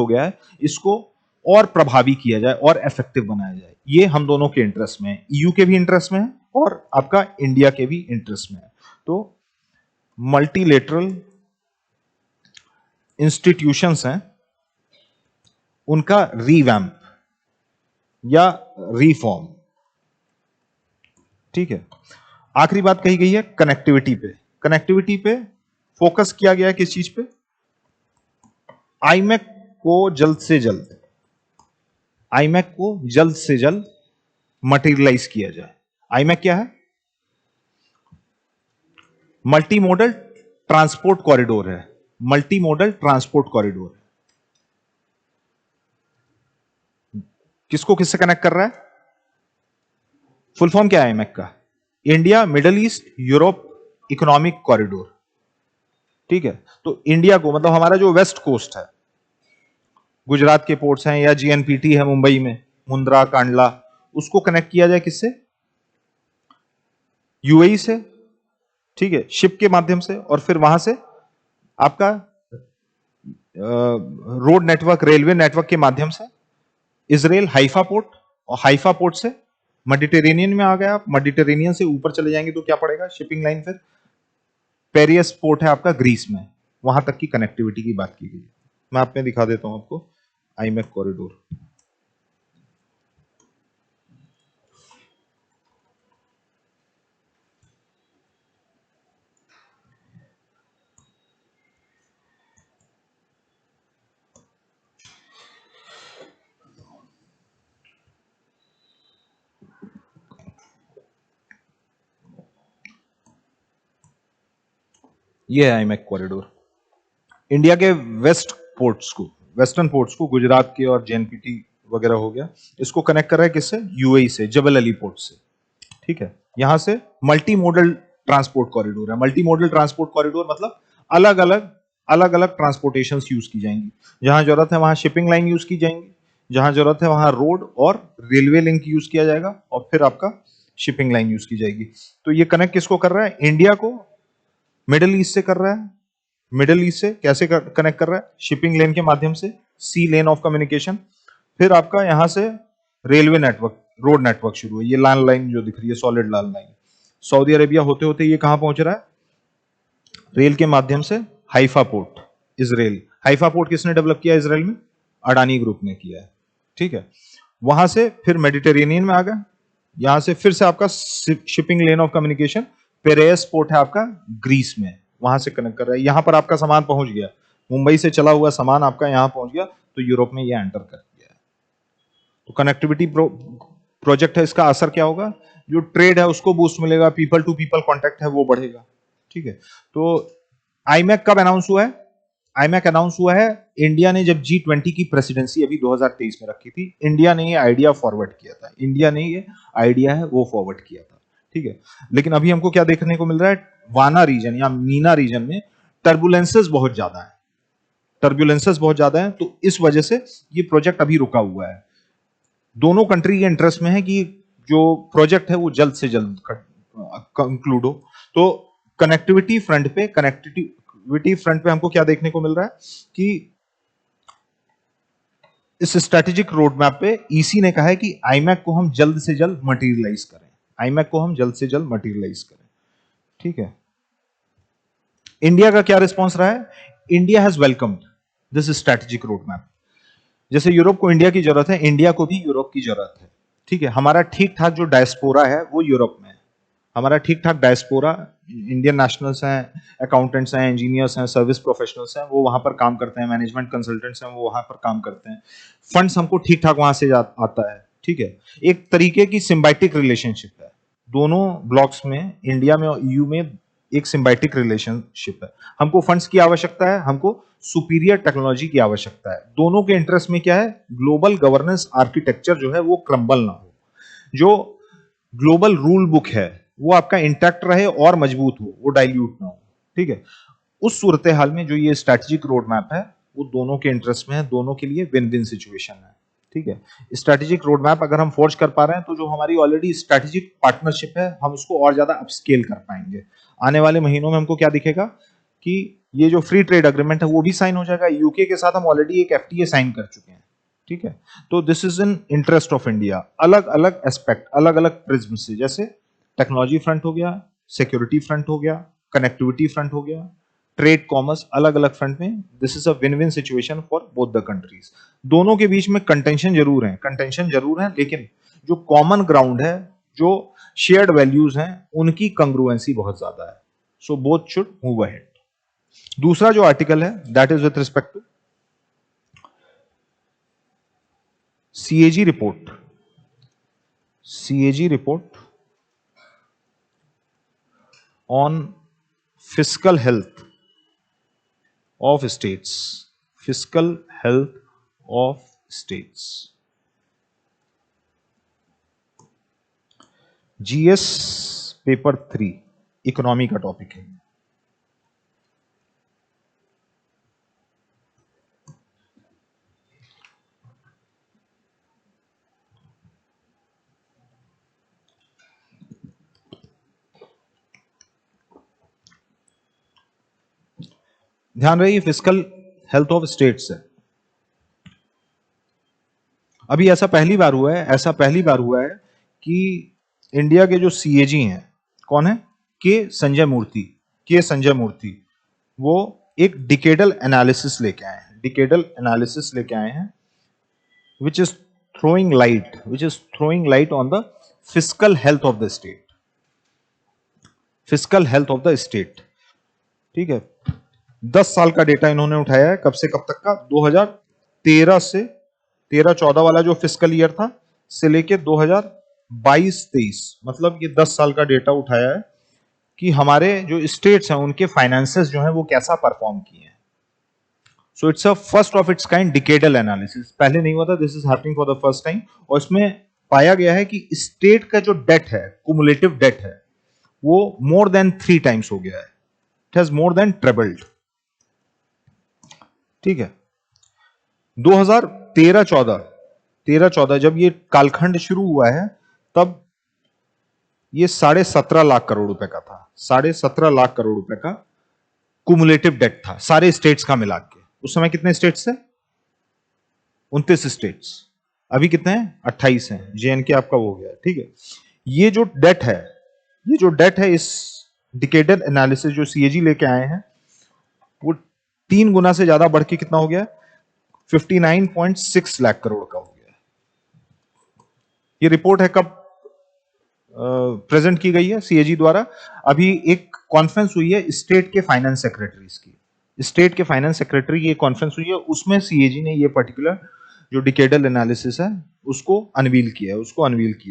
A: गया है, इसको और प्रभावी किया जाए और इफेक्टिव बनाया जाए। ये हम दोनों के इंटरेस्ट में है, EU के भी इंटरेस्ट में है और आपका इंडिया के भी इंटरेस्ट में है। तो मल्टीलेटरल इंस्टीट्यूशंस हैं, उनका रीवैम्प या रिफॉर्म। ठीक है, आखिरी बात कही गई है कनेक्टिविटी पे। कनेक्टिविटी पे फोकस किया गया है किस चीज पे, आईमैक को जल्द से जल्द मटेरियलाइज किया जाए। आईमैक क्या है, मल्टी मॉडल ट्रांसपोर्ट कॉरिडोर है, मल्टी मॉडल ट्रांसपोर्ट कॉरिडोर। किसको किससे कनेक्ट कर रहा है, फुल फॉर्म क्या है आईमैक का, India middle east Europe economic corridor. ठीक है, तो इंडिया को, मतलब हमारा जो वेस्ट कोस्ट है, गुजरात के पोर्ट्स हैं या GNPT है मुंबई में, मुंद्रा, कांडला, उसको कनेक्ट किया जाए किससे, UAE से। ठीक है, शिप के माध्यम से, और फिर वहां से आपका रोड नेटवर्क, रेलवे नेटवर्क के माध्यम से इजराइल हाइफा पोर्ट, और हाइफा पोर्ट से मेडिटेरेनियन में आ गया आप, मेडिटेरेनियन से ऊपर चले जाएंगे तो क्या पड़ेगा, शिपिंग लाइन, फिर पेरियस पोर्ट है आपका ग्रीस में, वहां तक की कनेक्टिविटी की बात की गई। मैं आप में दिखा देता हूं आपको आईमैक कॉरिडोर। ये है आईमैक कॉरिडोर। इंडिया के वेस्टर्न पोर्ट्स को, गुजरात के और JNPT वगैरह हो गया, इसको कनेक्ट कर रहा है किससे, UAE से, जबल अली पोर्ट से। ठीक है, यहां से मल्टी मॉडल ट्रांसपोर्ट कॉरिडोर है। मल्टी मॉडल ट्रांसपोर्ट कॉरिडोर मतलब अलग अलग ट्रांसपोर्टेशन यूज की जाएंगी, जहां जरूरत है वहां शिपिंग लाइन यूज की जाएंगी, जहां जरूरत है वहां रोड और रेलवे लिंक यूज किया जाएगा, और फिर आपका शिपिंग लाइन यूज की जाएगी। तो ये कनेक्ट किसको कर रहा है, इंडिया को मिडिल ईस्ट से कर रहा है। मिडिल ईस्ट से कैसे कनेक्ट कर रहा है, शिपिंग लेन के माध्यम से, सी लेन ऑफ कम्युनिकेशन। फिर आपका यहां से रेलवे नेटवर्क, रोड नेटवर्क शुरू है, ये लाल लाइन जो दिख रही है, सॉलिड लाल लाइन, सऊदी अरेबिया होते होते ये कहां पहुंच रहा है, रेल के माध्यम से Haifa port, Israel. Haifa port किसने डेवलप किया इजराइल में, अडानी ग्रुप ने किया है। ठीक है, वहां से फिर मेडिटेरेनियन में आ गया, यहां से फिर से आपका shipping lane of communication Piraeus port है आपका ग्रीस में, वहां से कनेक्ट कर रहा है, यहां पर आपका सामान पहुंच गया, मुंबई से चला हुआ सामान आपका यहां पहुंच गया तो यूरोप में ये एंटर कर गया। तो कनेक्टिविटी प्रोजेक्ट है, इसका असर क्या होगा, जो ट्रेड है उसको बूस्ट मिलेगा, पीपल टू पीपल कॉन्टेक्ट है वो बढ़ेगा। ठीक है, तो आईमैक कब अनाउंस हुआ है, आईमैक अनाउंस हुआ है इंडिया ने जब G20 की प्रेसिडेंसी अभी 2023 में रखी थी, इंडिया ने ये आइडिया फॉरवर्ड किया था, इंडिया ने ये आइडिया है वो फॉरवर्ड किया था। ठीक है, लेकिन अभी हमको क्या देखने को मिल रहा है, वाना रीजन या मीना रीजन में टर्बुलेंसेस बहुत ज्यादा है, टर्बुलेंसेस बहुत ज्यादा है, तो इस वजह से ये प्रोजेक्ट अभी रुका हुआ है। दोनों कंट्री के इंटरेस्ट में है कि जो प्रोजेक्ट है वो जल्द से जल्द कंक्लूड हो। तो कनेक्टिविटी फ्रंट पे हमको क्या देखने को मिल रहा है कि इस स्ट्रेटेजिक रोड मैप पे ईसी ने कहा है कि आईमैक को हम जल्द से जल्द मटेरियलाइज करें, आईमैक को हम जल्द से जल्द मटेरियलाइज करें। ठीक है, इंडिया का क्या रिस्पॉन्स रहा है, India has welcomed this strategic road map. जैसे यूरोप को इंडिया की जरूरत है, इंडिया को भी यूरोप की जरूरत है। ठीक है, हमारा ठीक ठाक जो डायस्पोरा है वो यूरोप में है, हमारा ठीक ठाक डायस्पोरा, इंडियन नेशनल्स हैं, अकाउंटेंट्स हैं, इंजीनियर्स हैं, सर्विस प्रोफेशनल्स हैं, वो वहां पर काम करते हैं, मैनेजमेंट कंसल्टेंट्स हैं वो वहां पर काम करते हैं, फंड्स हमको ठीक ठाक वहां से आता है। ठीक है, एक तरीके की सिम्बाइटिक रिलेशनशिप है दोनों ब्लॉक्स में, इंडिया में और ईयू में एक सिम्बाइटिक रिलेशनशिप है। हमको फंड्स की आवश्यकता है, हमको सुपीरियर टेक्नोलॉजी की आवश्यकता है, दोनों के इंटरेस्ट में क्या है, ग्लोबल गवर्नेंस आर्किटेक्चर जो है वो क्रम्बल ना हो, जो ग्लोबल रूल बुक है वो आपका इंटैक्ट रहे और मजबूत हो, वो डाइल्यूट ना हो। ठीक है, उस सूरत हाल में जो ये स्ट्रैटेजिक रोड मैप है वो दोनों के इंटरेस्ट में है, दोनों के लिए विन विन सिचुएशन है। ठीक है, स्ट्रैटेजिक रोड मैप अगर हम फोर्ज कर पा रहे हैं तो जो हमारी ऑलरेडी स्ट्रैटेजिक पार्टनरशिप है हम उसको और ज्यादा अपस्केल कर पाएंगे। आने वाले महीनों में हमको क्या दिखेगा कि ये जो फ्री ट्रेड अग्रीमेंट है वो भी साइन हो जाएगा, यूके के साथ हम ऑलरेडी एक एफटीए साइन कर चुके हैं। ठीक है, तो this is in interest of India, अलग अलग एस्पेक्ट, अलग अलग प्रिज्म से, जैसे टेक्नोलॉजी फ्रंट हो गया, सिक्योरिटी फ्रंट हो गया, कनेक्टिविटी फ्रंट हो गया, ट्रेड कॉमर्स, अलग अलग फ्रंट में this is a win win situation for both the countries. दोनों के बीच में कंटेंशन जरूर है, लेकिन जो कॉमन ग्राउंड है, जो शेयर्ड वैल्यूज हैं, उनकी कंग्रुएंसी बहुत ज्यादा है, so both should move ahead. दूसरा जो आर्टिकल है that is with respect to CAG report on fiscal health of states, fiscal health of states, GS paper 3 economy का टॉपिक है। ध्यान रहे, फिस्कल हेल्थ ऑफ स्टेट्स है। अभी ऐसा पहली बार हुआ है कि इंडिया के जो सीएजी हैं, कौन है, के संजय मूर्ति, वो एक डिकेडल एनालिसिस लेके आए हैं, which is throwing light on the fiscal health of the state। ठीक है, 10 साल का डेटा इन्होंने उठाया है, कब से कब तक का, 2013 से 13-14 वाला जो फिस्कल ईयर था से लेके 2022-23, मतलब ये 10 साल का डेटा उठाया है कि हमारे जो स्टेट्स हैं उनके फाइनेंसेस जो हैं वो कैसा परफॉर्म किए हैं। So it's a first of its kind decadal analysis, पहले नहीं हुआ था, this is happening for the first time. और इसमें पाया गया है कि स्टेट का जो डेट है, कुमुलेटिव डेट है, वो मोर देन 3 टाइम्स हो गया है, it has more than tripled. ठीक है, 2013-14 जब ये कालखंड शुरू हुआ है तब ये 17.5 लाख करोड़ रुपए का था, 17.5 लाख करोड़ रुपए का कुमुलेटिव डेट था सारे स्टेट्स का मिला के। उस समय कितने स्टेट्स थे, 29 स्टेट्स, अभी कितने हैं, 28 हैं, जेएनके आपका हो गया। ठीक है, ये जो डेट है इस डिकेडल एनालिसिस जो सीएजी लेके आए हैं वो 3 गुना से ज्यादा बढ़ के कितना हो गया, 59.6 लाख करोड़ का हो गया। ये रिपोर्ट है कब प्रेजेंट की गई है सीएजी द्वारा? अभी एक कॉन्फ्रेंस हुई है स्टेट के फाइनेंस सेक्रेटरीज की, स्टेट के फाइनेंस सेक्रेटरी की एक कॉन्फ्रेंस हुई है, उसमें सीएजी ने ये पर्टिकुलर जो डिकेडल एनालिसिस है उसको अनवील किया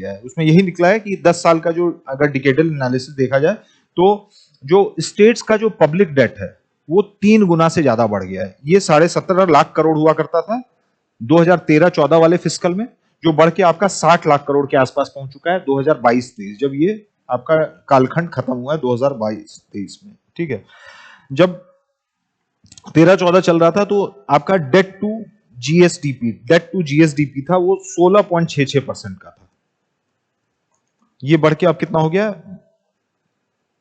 A: है, उसमें यही निकला है कि 10 साल का जो अगर डिकेडल एनालिसिस देखा जाए तो जो स्टेट्स का जो पब्लिक डेट है वो 3 गुना से ज्यादा बढ़ गया है। ये 17.5 लाख करोड़ हुआ करता था 2013-14 वाले फिस्कल में, जो बढ़ के आपका 60 लाख करोड़ के आसपास पहुंच चुका है 2022-23, जब ये आपका कालखंड खत्म हुआ है 2022-23 में। ठीक है, जब 13-14 चल रहा था तो आपका डेट टू जीएसडीपी था वो 16.66% का था। ये बढ़ के अब कितना हो गया?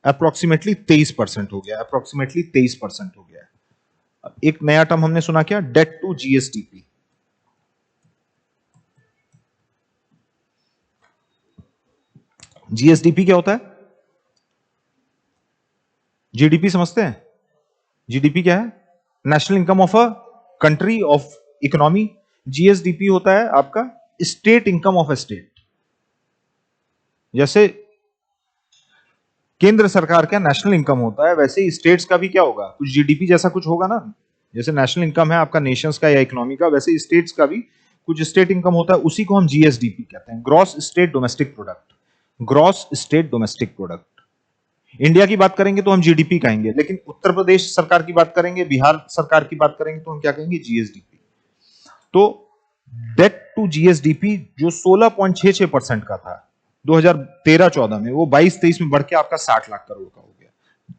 A: अप्रोक्सीमेटली 23% हो गया, अप्रोक्सीमेटली 23% हो गया। एक नया टर्म हमने सुना क्या? Date to GSDP. जीएसडीपी क्या होता है? जीडीपी समझते हैं? जीडीपी क्या है? National income of a country, of economy. GSDP होता है आपका state income of a state. जैसे केंद्र सरकार का नेशनल इनकम होता है, वैसे ही स्टेट्स का भी क्या होगा? कुछ जीडीपी जैसा कुछ होगा ना। जैसे नेशनल इनकम है आपका नेशंस का या इकोनॉमी का, वैसे स्टेट्स का भी कुछ स्टेट इनकम होता है, उसी को हम जीएसडीपी कहते हैं, gross state domestic product. Gross state domestic product. India की बात करेंगे तो हम जीडीपी कहेंगे, लेकिन उत्तर प्रदेश सरकार की बात करेंगे, बिहार सरकार की बात करेंगे तो हम क्या कहेंगे? जीएसडीपी। तो डेट टू जीएसडीपी जो 16.66% का था 2013-14 में, वो 22-23 में बढ़ के आपका 60 लाख करोड़ का हो गया,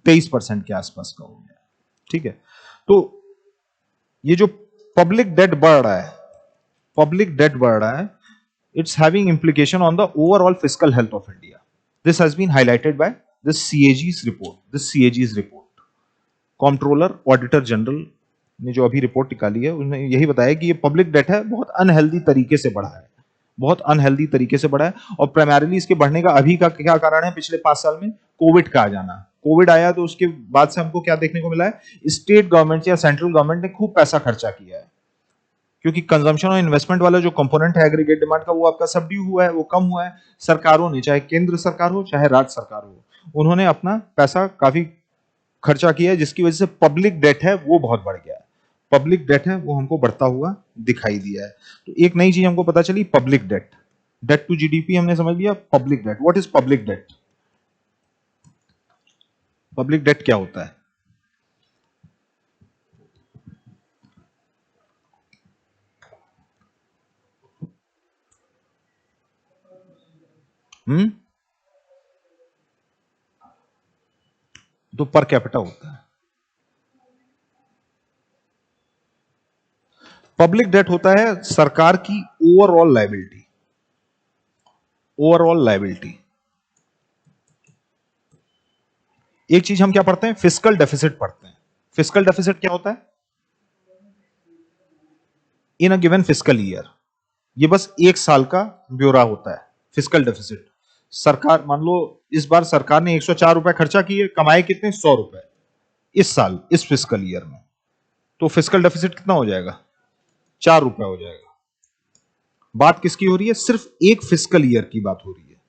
A: 23% के आसपास का हो गया। ठीक है, तो ये जो पब्लिक डेट बढ़ रहा है, it's having implication on the overall fiscal health of India. This has been highlighted by the CAG's report. Comptroller Auditor General ने जो अभी रिपोर्ट निकाली है उसने यही बताया कि ये पब्लिक डेट है बहुत अनहेल्दी तरीके से बढ़ा है, और प्राइमरीली इसके बढ़ने का अभी का क्या कारण है? पिछले 5 साल में कोविड का आ जाना। कोविड आया तो उसके बाद से हमको क्या देखने को मिला है? स्टेट गवर्नमेंट या सेंट्रल गवर्नमेंट ने खूब पैसा खर्चा किया है, क्योंकि कंजम्पशन और इन्वेस्टमेंट वाला जो कंपोनेंट है एग्रीगेट डिमांड का, वो आपका सबड्यू हुआ है, वो कम हुआ है। सरकारों ने, चाहे केंद्र सरकार हो चाहे राज्य सरकार हो, उन्होंने अपना पैसा काफी खर्चा किया है, जिसकी वजह से पब्लिक डेट है वो बहुत बढ़ गया है। पब्लिक डेट है वो हमको बढ़ता हुआ दिखाई दिया है। तो एक नई चीज हमको पता चली, public debt. Debt to GDP हमने समझ लिया, public debt. What is public debt? Public debt क्या होता है? तो पर कैपिटा होता है। पब्लिक डेट होता है सरकार की ओवरऑल लायबिलिटी। एक चीज हम क्या पढ़ते हैं? फिस्कल डेफिसिट पढ़ते हैं। फिस्कल डेफिसिट क्या होता है? इन अ गिवन फिस्कल ईयर, ये बस एक साल का ब्यौरा होता है फिस्कल डेफिसिट। सरकार, मान लो इस बार सरकार ने 104 रुपए खर्चा किए, कमाए कितने? 100 रुपए इस साल, इस फिस्कल ईयर में। तो फिस्कल डेफिसिट कितना हो जाएगा? 4 रुपए हो जाएगा। बात किसकी हो रही है? सिर्फ एक फिस्कल ईयर की बात हो रही है।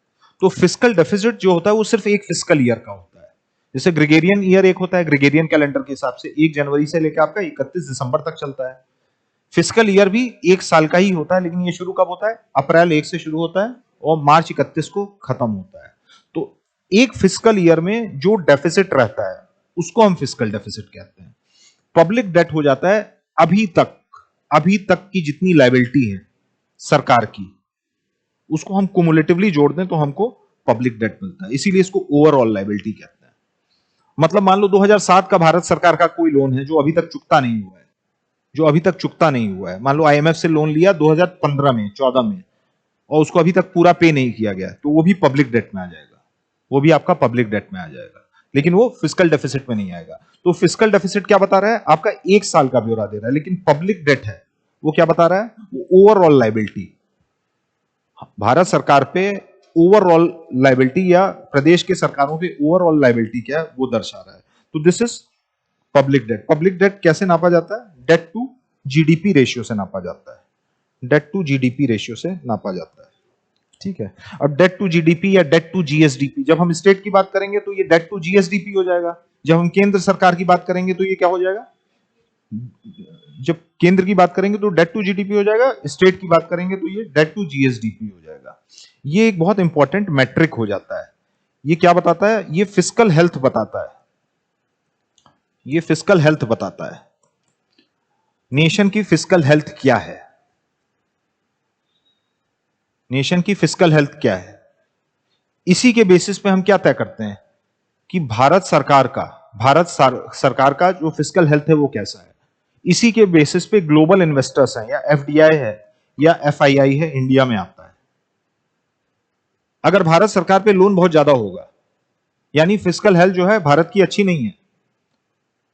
A: तो फिस्कल डेफिसिट जो होता है वो सिर्फ एक फिस्कल ईयर का होता है। जैसे ग्रेगेरियन ईयर एक होता है, ग्रेगेरियन कैलेंडर के हिसाब से 1 जनवरी से लेकर आपका 31 दिसंबर तक चलता है। फिस्कल ईयर भी एक साल का ही होता है, लेकिन ये शुरू कब होता है? अप्रैल 1 से शुरू होता है और मार्च 31 को खत्म होता है। तो एक फिस्कल ईयर में जो डेफिसिट रहता है उसको हम फिस्कल डेफिसिट कहते हैं। पब्लिक डेट हो जाता है अभी तक की जितनी लायबिलिटी है सरकार की, उसको हम कुमुलेटिवली जोड़ दें तो हमको पब्लिक डेट मिलता है, इसीलिए इसको ओवरऑल लायबिलिटी कहते हैं। मतलब मान लो 2007 का भारत सरकार का कोई लोन है जो अभी तक चुकता नहीं हुआ है, मान लो आईएमएफ से लोन लिया 2015 में, 14 में, और उसको अभी तक पूरा पे नहीं किया गया, तो वो भी पब्लिक डेट में आ जाएगा, वो भी आपका पब्लिक डेट में आ जाएगा, लेकिन वो फिस्कल डेफिसिट में नहीं आएगा। तो फिस्कल डेफिसिट क्या बता रहा है? आपका एक साल का ब्यौरा दे रहा है, लेकिन पब्लिक डेट है वो क्या बता रहा है? वो ओवरऑल लायबिलिटी, भारत सरकार पे ओवरऑल लायबिलिटी या प्रदेश के सरकारों पे ओवरऑल लायबिलिटी क्या है वो दर्शा रहा है। तो this is public debt. Public date कैसे नापा जाता है? डेट टू जीडीपी रेशियो से नापा जाता है। ठीक है। अब डेट टू जीडीपी या डेट टू जीएसडीपी, जब हम स्टेट की बात करेंगे तो ये डेट टू जीएसडीपी हो जाएगा। जब हम केंद्र सरकार की बात करेंगे तो ये क्या हो जाएगा? जब केंद्र की बात करेंगे तो डेट टू जीडीपी हो जाएगा, स्टेट की बात करेंगे तो ये डेट टू जीएसडीपी हो जाएगा। ये एक बहुत इंपॉर्टेंट मैट्रिक हो जाता है। ये क्या बताता है? ये फिस्कल हेल्थ बताता है। ये फिस्कल हेल्थ बताता है, नेशन की फिस्कल हेल्थ क्या है। नेशन की फिस्कल हेल्थ क्या है, इसी के बेसिस पे हम क्या तय करते हैं कि सरकार का जो फिस्कल हेल्थ है वो कैसा है। इसी के बेसिस पे ग्लोबल इन्वेस्टर्स हैं, या एफडीआई है या एफआईआई है, इंडिया में आता है। अगर भारत सरकार पे लोन बहुत ज्यादा होगा, यानी फिस्कल हेल्थ जो है भारत की अच्छी नहीं है,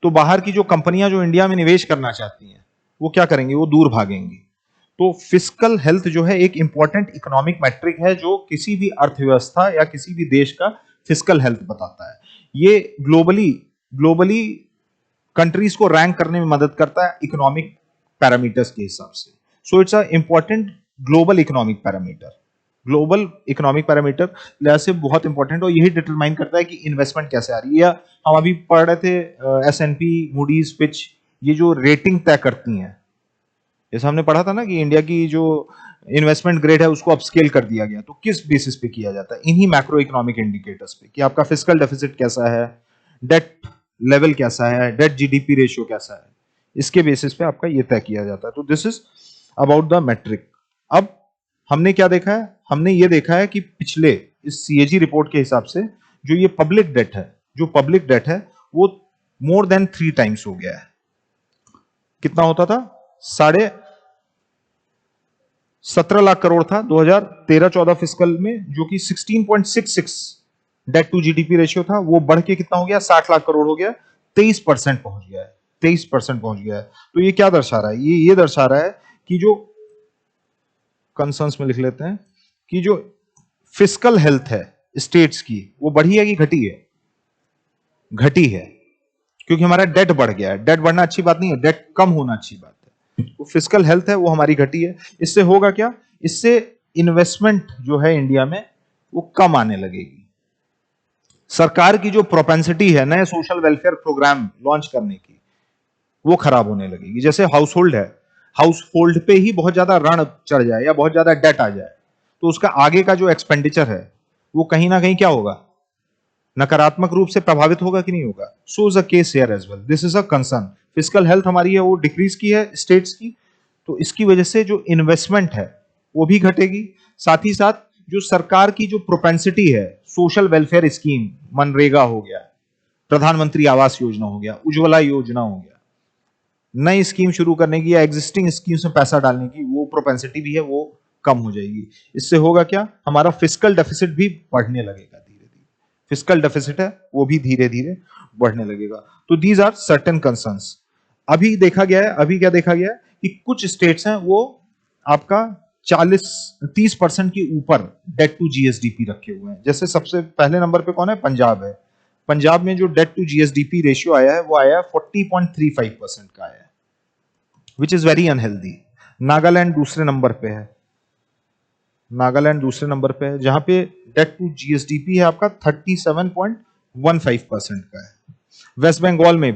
A: तो बाहर की जो कंपनियां जो इंडिया में निवेश करना चाहती हैं वो क्या करेंगे? वो दूर भागेंगी। तो फिस्कल हेल्थ जो है एक इंपॉर्टेंट इकोनॉमिक मैट्रिक है जो किसी भी अर्थव्यवस्था या किसी भी देश का फिस्कल हेल्थ बताता है। ये ग्लोबली ग्लोबली कंट्रीज को रैंक करने में मदद करता है इकोनॉमिक पैरामीटर्स के हिसाब से। So it's a important global economic parameter. Global economic parameter लिहाज से बहुत इंपॉर्टेंट, और यही डिटरमाइन करता है कि इन्वेस्टमेंट कैसे आ रही है। या हम अभी पढ़ रहे थे एस&पी, मूडीज, फिच, ये जो रेटिंग तय करती हैं। जैसे हमने पढ़ा था ना कि इंडिया की जो इन्वेस्टमेंट ग्रेड है उसको अपस्केल कर दिया गया, तो किस बेसिस पे किया जाता है? इन्हीं मैक्रो इकोनॉमिक इंडिकेटर्स पे कि आपका फिस्कल डेफिसिट कैसा है, डेट लेवल कैसा है, डेट जीडीपी रेशियो कैसा है, इसके बेसिस पे आपका ये तय किया जाता है। तो this is about the metric. अब हमने क्या देखा है? हमने ये देखा है कि पिछले इस सीएजी रिपोर्ट के हिसाब से जो ये पब्लिक डेट है, वो मोर देन 3 टाइम्स हो गया है। कितना होता था? 17.5 लाख करोड़ था 2013-14 फिस्कल में, जो कि 16.66 डेट टू जीडीपी रेशियो था। वो बढ़ के कितना हो गया? 60 लाख करोड़ हो गया, 23% पहुंच गया है। 23% पहुंच गया है। तो ये क्या दर्शा रहा है? ये दर्शा रहा है कि जो कंसर्न्स में लिख लेते हैं कि जो फिस्कल हेल्थ है स्टेट्स की, वो बढ़ी है कि घटी है? घटी है, क्योंकि हमारा डेट बढ़ गया है। डेट बढ़ना अच्छी बात नहीं है, डेट कम होना अच्छी बात है। तो फिस्कल हेल्थ है वो हमारी घटी है। इससे होगा क्या? इससे इन्वेस्टमेंट जो है इंडिया में वो कम आने लगेगी। सरकार की जो प्रोपेंसिटी है नए सोशल वेलफेयर प्रोग्राम लॉन्च करने की, वो खराब होने लगेगी। जैसे हाउस होल्ड पे ही बहुत ज्यादा ऋण चढ़ जाए या बहुत ज्यादा डेट आ जाए, तो उसका आगे का जो एक्सपेंडिचर है वो कहीं ना कहीं क्या होगा? नकारात्मक रूप से प्रभावित होगा कि नहीं होगा? So is a case here as well. This is a concern. Fiscal health हमारी है वो डिक्रीज की है स्टेट्स की, तो इसकी वजह से जो इन्वेस्टमेंट है वो भी घटेगी। साथ ही साथ जो सरकार की जो प्रोपेंसिटी है, सोशल वेलफेयर स्कीम, मनरेगा हो गया, प्रधानमंत्री आवास योजना हो गया, उज्ज्वला योजना हो गया, नई स्कीम शुरू करने की या एग्जिस्टिंग स्कीम्स में पैसा डालने की वो प्रोपेंसिटी भी है वो कम हो जाएगी। इससे होगा क्या? हमारा फिस्कल डेफिसिट भी बढ़ने लगेगा। धीरे धीरे फिस्कल डेफिसिट है वो भी धीरे धीरे बढ़ने लगेगा। तो दीज आर सर्टेन कंसर्न्स। अभी क्या देखा गया है कि कुछ स्टेट्स हैं वो आपका 30% के ऊपर डेट टू जीएसडीपी रखे हुए हैं। जैसे सबसे पहले नंबर पे कौन है? पंजाब है। पंजाब में जो डेट टू जीएसडीपी रेशियो आया है वो आया है 40.35% का आया है, which is very unhealthy. Nagaland दूसरे नंबर पे है। जहां पे डेट टू जीएसडीपी है आपका 37.15% का है। वेस्ट बंगाल में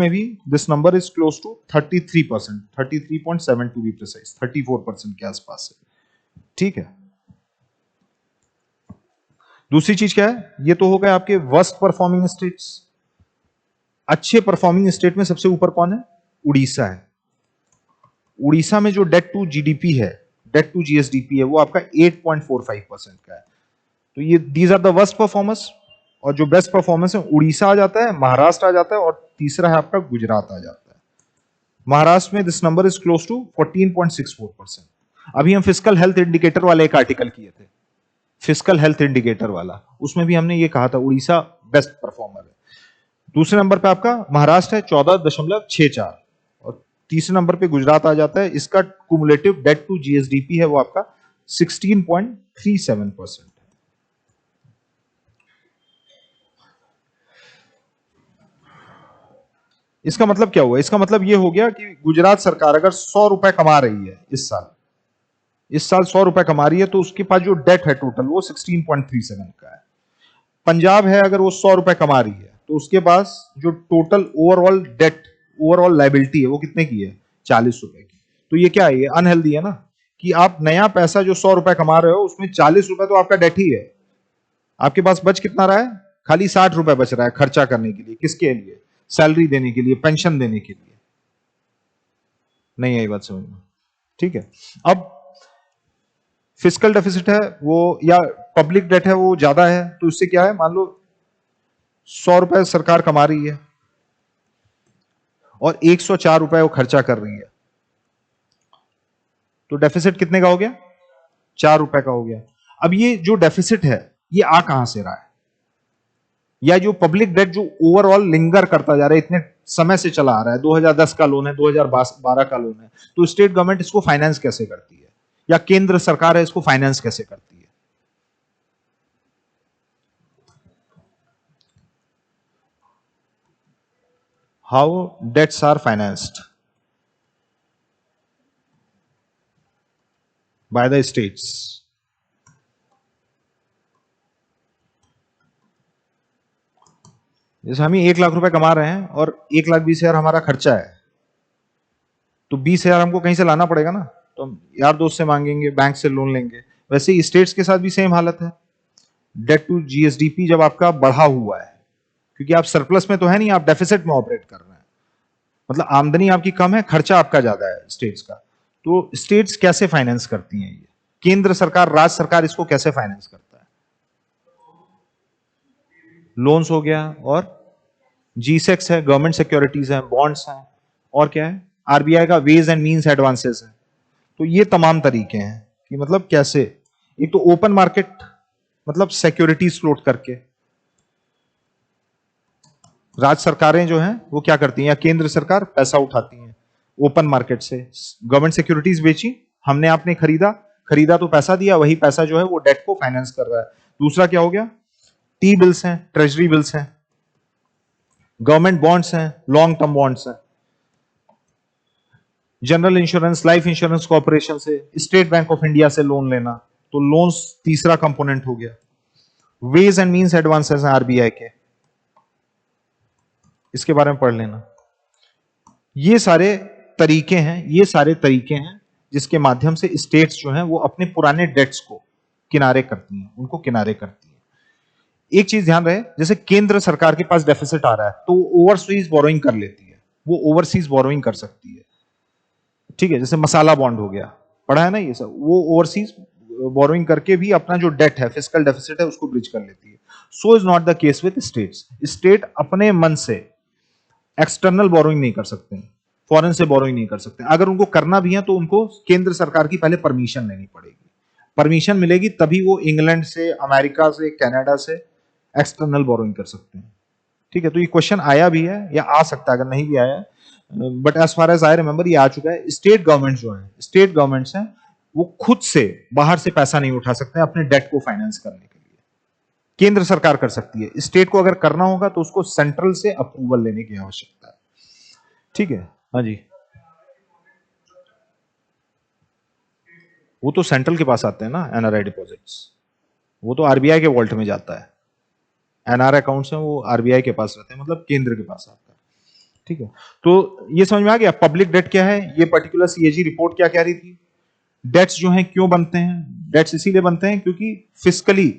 A: भी this number is close to 33%, 33.7 to be precise, 34% के आसपास है। ठीक है। दूसरी चीज क्या है? ये तो हो गए आपके वर्स्ट परफॉर्मिंग स्टेट्स। अच्छे परफॉर्मिंग स्टेट में सबसे ऊपर कौन है? उड़ीसा है। उड़ीसा में जो डेट टू जीडीपी है, डेट टू जीएसडीपी है, वो आपका 8.45% का है। तो ये these are the worst performers. और जो बेस्ट परफॉर्मेंस है, उड़ीसा आ जाता है, महाराष्ट्र आ जाता है, और तीसरा है आपका गुजरात आ जाता है। महाराष्ट्र में this number is close to 14.64%। अभी हम फिस्कल हेल्थ इंडिकेटर वाले एक आर्टिकल किए थे, फिस्कल हेल्थ इंडिकेटर वाला, उसमें भी हमने ये कहा था उड़ीसा बेस्ट परफॉर्मर है। दूसरे नंबर पे आपका महाराष्ट्र है 14.64, और तीसरे नंबर पे गुजरात आ जाता है। इसका कुमुलेटिव डेट टू जीएसडीपी है वो आपका 16.37%। इसका मतलब क्या हुआ? इसका मतलब ये हो गया कि गुजरात सरकार अगर 100 रुपए कमा रही है इस साल, इस साल 100 रुपए कमा रही है, तो उसके पास जो डेट है टोटल वो 16.37 का है। पंजाब है, अगर वो 100 रुपए कमा रही है तो उसके पास जो total overall debt, overall liability है वो कितने की है, 40 रुपए की। तो ये क्या है, ये अनहेल्दी है ना, कि आप नया पैसा जो 100 रुपए कमा रहे हो उसमें 40 रुपए तो आपका डेट ही है। आपके पास बच कितना रहा है, खाली 60 रुपए बच रहा है खर्चा करने के लिए। किसके लिए, सैलरी देने के लिए, पेंशन देने के लिए। नहीं आई बात समझ में, ठीक है। अब फिजिकल डेफिसिट है वो, या पब्लिक डेट है वो ज्यादा है, तो इससे क्या है, मान लो 100 रुपए सरकार कमा रही है और 104 रुपए वो खर्चा कर रही है, तो डेफिसिट कितने का हो गया, 4 रुपए का हो गया। अब ये जो डेफिसिट है ये आ कहां से रहा है, या जो पब्लिक डेट जो ओवरऑल लिंगर करता जा रहा है, इतने समय से चला आ रहा है, 2010 का लोन है, 2012 का लोन है, तो स्टेट गवर्नमेंट इसको फाइनेंस कैसे करती है, या केंद्र सरकार है इसको फाइनेंस कैसे करती है। How debts are financed by the states. जैसे हम ही 1 लाख रुपए कमा रहे हैं और 1,20,000 हमारा खर्चा है, तो 20,000 हमको कहीं से लाना पड़ेगा ना, तो हम यार दोस्त से मांगेंगे, बैंक से लोन लेंगे। वैसे ही स्टेट्स के साथ भी सेम हालत है। डेट टू जीएसडीपी जब आपका बढ़ा हुआ है, क्योंकि आप सरप्लस में तो है नहीं, आप डेफिसिट में ऑपरेट कर रहे हैं, मतलब आमदनी आपकी कम है, खर्चा आपका ज्यादा है स्टेट्स का। तो स्टेट्स कैसे फाइनेंस करती हैं ये, केंद्र सरकार, राज्य सरकार इसको कैसे फाइनेंस करता है। लोन्स हो गया, और जीसेक्स है, गवर्नमेंट सिक्योरिटीज है, बॉन्ड्स हैं, और क्या है, आरबीआई का वेज एंड मींस एडवांसेस है। तो ये तमाम तरीके हैं कि मतलब कैसे, एक तो ओपन मार्केट, मतलब सिक्योरिटीज फ्लोट करके राज्य सरकारें जो हैं वो क्या करती हैं, या केंद्र सरकार पैसा उठाती है ओपन मार्केट से, गवर्नमेंट सिक्योरिटीज बेची, हमने आपने खरीदा, खरीदा तो पैसा दिया, वही पैसा जो है वो डेट को फाइनेंस कर रहा है। दूसरा क्या हो गया, टी बिल्स हैं, ट्रेजरी बिल्स हैं, गवर्नमेंट बॉन्ड्स हैं, लॉन्ग टर्म बॉन्ड्स हैं, general insurance, life insurance corporation से, स्टेट बैंक ऑफ इंडिया से लोन लेना, तो लोन्स तीसरा कंपोनेंट हो गया। वेज एंड मींस एडवांसेस हैं आरबीआई के, इसके बारे में पढ़ लेना। ये सारे तरीके हैं, ये सारे तरीके हैं जिसके माध्यम से स्टेट्स जो हैं वो अपने पुराने डेट्स को किनारे करती हैं, उनको किनारे करती हैं। एक चीज ध्यान रहे, जैसे केंद्र सरकार के पास डेफिसिट आ रहा है तो वो ओवरसीज बोरोइंग कर लेती है, वो ओवरसीज बोरोइंग कर सकती है, ठीक है। जैसे मसाला बॉन्ड हो गया, पढ़ा है ना ये सब, वो ओवरसीज बोरोइंग करके भी अपना जो डेट है, फिजिकल डेफिसिट है, उसको ब्रिज कर लेती है। So is not the case with states. State अपने मन से एक्सटर्नल बोरोइंग नहीं कर सकते, फॉरेन से बोरोइंग नहीं कर सकते। अगर उनको करना भी है तो उनको केंद्र सरकार की पहले परमिशन लेनी पड़ेगी, परमिशन मिलेगी तभी वो इंग्लैंड से, अमेरिका से, कनाडा से एक्सटर्नल बोरोइंग कर सकते हैं, ठीक है। तो ये क्वेश्चन आया भी है या आ सकता है, अगर नहीं भी आया, but as far as I remember ये आ चुका है। स्टेट गवर्नमेंट जो है, स्टेट गवर्नमेंट्स हैं, वो खुद से बाहर से पैसा नहीं उठा सकते अपने डेट को फाइनेंस करने के लिए, केंद्र सरकार कर सकती है। स्टेट को अगर करना होगा तो उसको सेंट्रल से अप्रूवल लेने की आवश्यकता है, ठीक है। हाँ जी, वो तो सेंट्रल के पास आते हैं ना, एनआरआई डिपॉजिट्स, वो तो आरबीआई के वॉल्ट में जाता है। एनआरआई अकाउंट्स हैं वो आरबीआई के पास रहते हैं, मतलब केंद्र के पास आता है, ठीक है। तो ये समझ में आ गया पब्लिक डेट क्या है। ये पर्टिकुलर सीएजी रिपोर्ट क्या कह रही थी, डेट्स जो हैं क्यों बनते हैं, डेट्स इसीलिए बनते हैं क्योंकि फिस्कली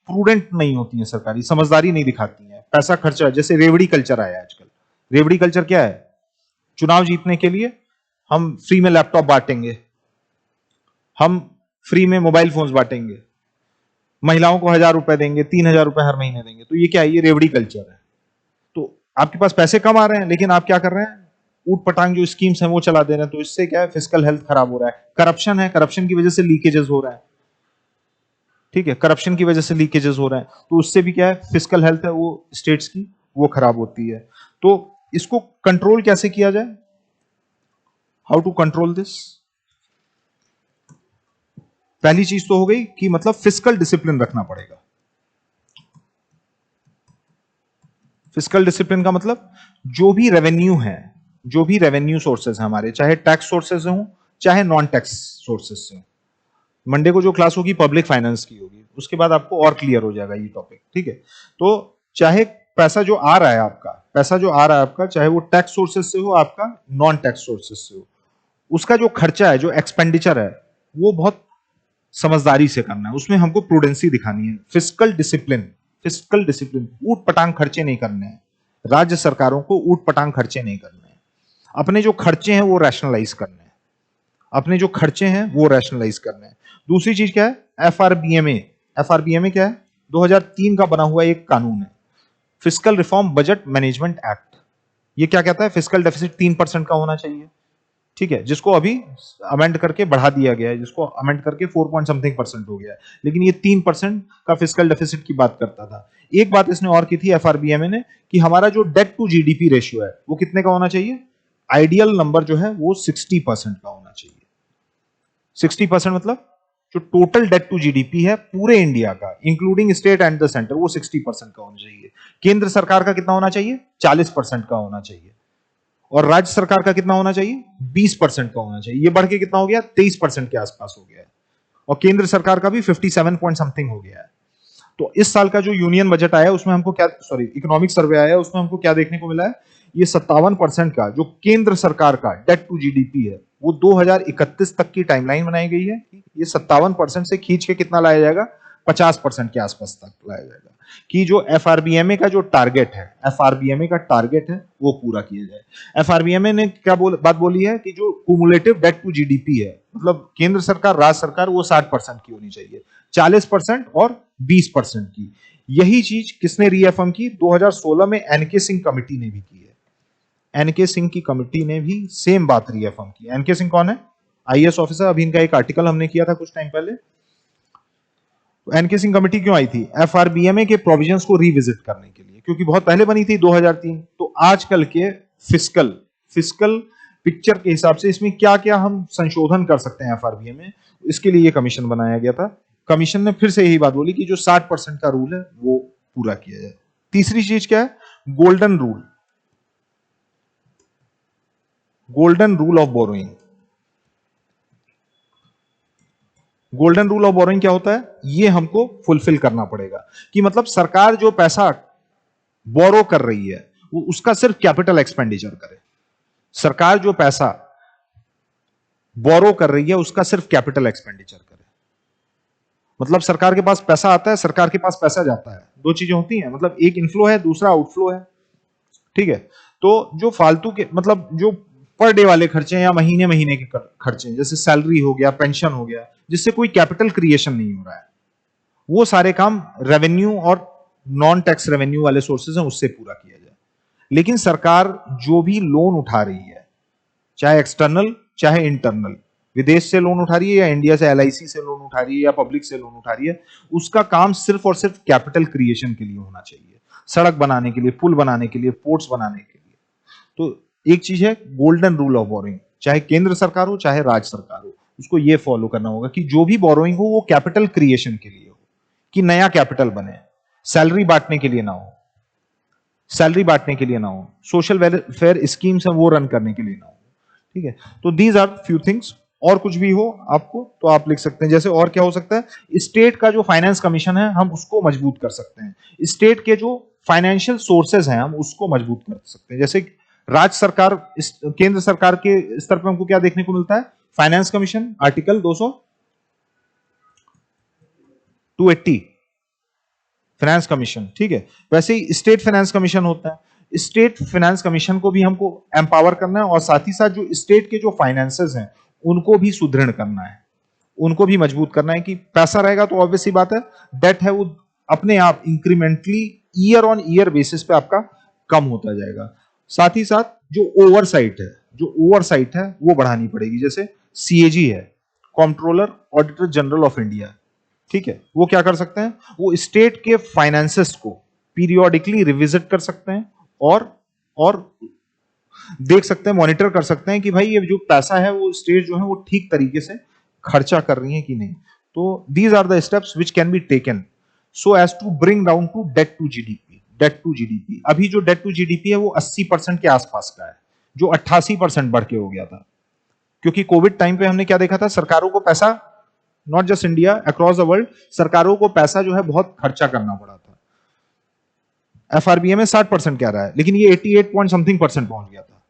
A: प्रूडेंट नहीं होती हैं सरकारी, समझदारी नहीं दिखाती हैं, पैसा खर्चा, जैसे रेवड़ी कल्चर आया आजकल। रेवड़ी कल्चर क्या है, चुनाव जीतने के लिए हम फ्री में लैपटॉप बांटेंगे, हम फ्री में मोबाइल फोन्स बांटेंगे, महिलाओं को 1,000 रुपए देंगे, 3,000 रुपए हर महीने देंगे। तो ये क्या है, ये रेवड़ी कल्चर है। तो आपके पास पैसे कम आ रहे हैं लेकिन आप क्या कर रहे हैं, ऊट पटांग जो स्कीम्स हैं वो चला दे रहे हैं। तो इससे क्या है, फिजिकल हेल्थ खराब हो रहा है। करप्शन है, करप्शन की वजह से लीकेजेस हो रहा है, ठीक है, करप्शन की वजह से लीकेजेस हो रहे हैं। तो उससे भी क्या है, फिजिकल हेल्थ है वो स्टेट्स की वो खराब होती है। तो इसको कंट्रोल कैसे किया जाए, हाउ टू कंट्रोल दिस। पहली चीज तो हो गई कि मतलब फिजिकल डिसिप्लिन रखना पड़ेगा। फिजिकल डिसिप्लिन का मतलब जो भी रेवेन्यू है, जो भी रेवेन्यू सोर्सेज हैं हमारे, चाहे टैक्स सोर्सेज हों चाहे नॉन टैक्स सोर्सेज से, मंडे को जो क्लास होगी पब्लिक फाइनेंस की होगी, उसके बाद आपको और क्लियर हो जाएगा ये टॉपिक, ठीक है। तो चाहे पैसा जो आ रहा है आपका, पैसा जो आ रहा है आपका, चाहे वो टैक्स सोर्सेज से हो, आपका नॉन टैक्स सोर्सेज से हो, उसका जो खर्चा है, जो एक्सपेंडिचर है, वो बहुत समझदारी से करना है। उसमें हमको प्रूडेंसी दिखानी है, फिस्कल डिसिप्लिन, फिस्कल डिसिप्लिन, ऊट पटांग खर्चे नहीं करने हैं। राज्य सरकारों को ऊट पटांग खर्चे नहीं करने हैं। अपने जो खर्चे हैं वो रैशनलाइज करने हैं, अपने जो खर्चे हैं वो रैशनलाइज करने हैं। दूसरी चीज क्या है? एफआरबीएमए। एफआरबीएमए क्या है? 2003 का बना हुआ एक कानून है, fiscal reform budget management act. ये क्या कहता है? फिस्कल डेफिसिट 3% का होना चाहिए, ठीक है, जिसको अभी अमेंड करके बढ़ा दिया गया है, जिसको अमेंड करके 4 पॉइंट समथिंग परसेंट हो गया है, लेकिन ये 3% का फिस्कल डेफिसिट की बात करता था। एक बात इसने और की थी एफआरबीएमए ने, कि हमारा जो डेट टू जीडीपी रेशियो है वो कितने का होना चाहिए? आइडियल नंबर जो है वो 60% का होना चाहिए। 60% मतलब जो टोटल डेट टू जीडीपी है पूरे इंडिया का, including state and the centre, वो 60% का होना चाहिए। केंद्र सरकार का कितना होना चाहिए? 40% का होना चाहिए। और राज्य सरकार का कितना होना चाहिए? 20% का होना चाहिए। ये बढ़ के कितना हो गया? 23% के आसपास हो गया है। और केंद्र सरकार का भी 57 पॉइंट समथिंग हो गया है। तो इस साल का जो यूनियन बजट आया उसमें हमको क्या, सॉरी, इकोनॉमिक सर्वे आया उसमें हमको क्या देखने को मिला है? ये 57% का जो केंद्र सरकार का डेट टू जीडीपी है वो 2031 तक की टाइमलाइन बनाई गई है। ये 57% से खींच के कितना लाया जाएगा? 50% के आसपास तक लाया जाएगा, कि जो एफआरबीएमए का जो टारगेट है, एफआरबीएमए का टारगेट है वो पूरा किया जाए। एफआरबीएमए ने क्या बात बोली है कि जो कुमुलेटिव डेट टू जीडीपी है, मतलब केंद्र सरकार, राज्य सरकार, वो 60% की होनी चाहिए, 40% और 20% की। यही चीज किसने रीअफर्म की? 2016 में एनके सिंह कमेटी ने भी की है। एनके सिंह की कमेटी ने भी सेम बात रीअफर्म की। एनके सिंह कौन है? IAS officer. अभी इनका एक आर्टिकल हमने किया था कुछ टाइम पहले। एनके सिंह कमेटी क्यों आई थी? एफआरबीएमए के प्रोविजंस को रिविजिट करने के लिए, क्योंकि बहुत पहले बनी थी 2003। तो आजकल के फिस्कल फिस्कल पिक्चर के हिसाब से इसमें क्या क्या हम संशोधन कर सकते हैं एफआरबीएमए, इसके लिए ये कमीशन बनाया गया था। कमीशन ने फिर से यही बात बोली कि जो 60% का रूल है वो पूरा किया जाए। तीसरी चीज क्या है? Golden rule, golden rule of borrowing. Golden rule of borrowing क्या होता है? ये हमको फुलफिल करना पड़ेगा, कि मतलब सरकार जो पैसा बोरो कर रही है वो उसका सिर्फ कैपिटल एक्सपेंडिचर करे। सरकार जो पैसा बोरो कर रही है उसका सिर्फ कैपिटल एक्सपेंडिचर करे। मतलब सरकार के पास पैसा आता है, सरकार के पास पैसा जाता है, दो चीजें होती हैं, मतलब एक इनफ्लो है, दूसरा आउटफ्लो है, ठीक है। तो जो फालतू के, मतलब जो पर डे वाले खर्चे या महीने महीने के खर्चे, जैसे सैलरी हो गया, पेंशन हो गया, जिससे कोई कैपिटल क्रिएशन नहीं हो रहा है, वो सारे काम रेवेन्यू और नॉन टैक्स रेवेन्यू वाले सोर्सेज हैं उससे पूरा किया जाए। लेकिन सरकार जो भी लोन उठा रही है, चाहे एक्सटर्नल चाहे इंटरनल, विदेश से लोन उठा रही है या इंडिया से एलआईसी से लोन उठा रही है या पब्लिक से लोन उठा रही है, उसका काम सिर्फ और सिर्फ कैपिटल क्रिएशन के लिए होना चाहिए, सड़क बनाने के लिए, पुल बनाने के लिए, पोर्ट्स बनाने के लिए। तो एक चीज है गोल्डन रूल ऑफ बोरोइंग, चाहे केंद्र सरकार हो चाहे राज्य सरकार हो, उसको ये फॉलो करना होगा कि जो भी बोरोइंग हो वो कैपिटल क्रिएशन के लिए हो, कि नया कैपिटल बने, सैलरी बांटने के लिए ना हो, सैलरी बांटने के लिए ना हो, सोशल वेलफेयर स्कीम्स है वो रन करने के लिए ना हो, ठीक है। तो दीज आर फ्यू थिंग्स। और कुछ भी हो आपको तो आप लिख सकते हैं। जैसे और क्या हो सकता है? स्टेट का जो फाइनेंस कमीशन है हम उसको मजबूत कर सकते हैं, स्टेट के जो फाइनेंशियल सोर्सेज हैं हम उसको मजबूत कर सकते हैं। जैसे राज्य सरकार, केंद्र सरकार के स्तर पर हमको क्या देखने को मिलता है? Finance commission, article 280 finance commission, ठीक है। वैसे ही स्टेट फाइनेंस कमीशन होता है, स्टेट फाइनेंस कमीशन को भी हमको एम्पावर करना है, और साथ ही साथ जो स्टेट के जो फाइनेंसेस हैं उनको भी सुदृढ़ करना है, उनको भी मजबूत करना है। कि पैसा रहेगा तो ऑब्वियसली बात है डेट है वो अपने आप incrementally year on year basis पे आपका कम होता जाएगा। साथ ही साथ जो ओवरसाइट है, जो ओवरसाइट है वो बढ़ानी पड़ेगी। जैसे सीएजी है, controller auditor general of India, ठीक है, वो क्या कर सकते हैं? वो स्टेट के फाइनेंसेस को पीरियोडिकली रिविजिट कर सकते हैं और देख सकते हैं, मॉनिटर कर सकते हैं कि भाई ये जो पैसा है वो स्टेट जो है वो ठीक तरीके से खर्चा कर रही है कि नहीं। तो these are the steps which can be taken so as to bring down to debt to GDP. Debt to GDP, अभी जो डेट टू जीडीपी है वो 80% के आसपास का है, जो 88% बढ़ के हो गया था। क्योंकि कोविड टाइम पे हमने क्या देखा था? सरकारों को पैसा not just India, across the world सरकारों को पैसा जो है बहुत खर्चा करना पड़ा था। एफआरबीएम में 60% कह रहा है, लेकिन ये 88 पॉइंट समथिंग परसेंट पहुंच गया था,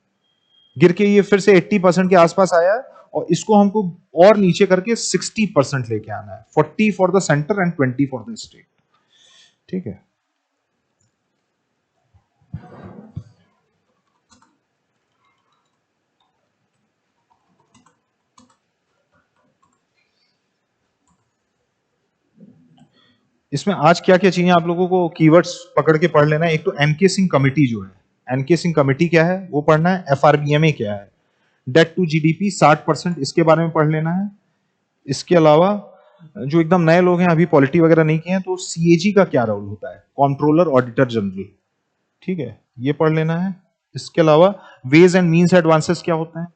A: गिर के ये फिर से 80% के आसपास आया है, और इसको हमको और नीचे करके 60% लेके आना है। 40 for the centre and 20 for the state. ठीक है, इसमें आज क्या क्या चाहिए आप लोगों को, कीवर्ड्स पकड़ के पढ़ लेना है। एक तो एनके सिंह कमिटी जो है, एनके सिंह कमिटी क्या है वो पढ़ना है। एफआरबीएमए क्या है, डेट टू जीडीपी 60%, इसके बारे में पढ़ लेना है। इसके अलावा जो एकदम नए लोग हैं, अभी पॉलिटी वगैरह नहीं किए हैं, तो सीएजी का क्या रोल होता है, कंट्रोलर ऑडिटर जनरल। ठीक है, ये पढ़ लेना है। इसके अलावा वेज एंड मीन्स एडवांसेस क्या होते हैं,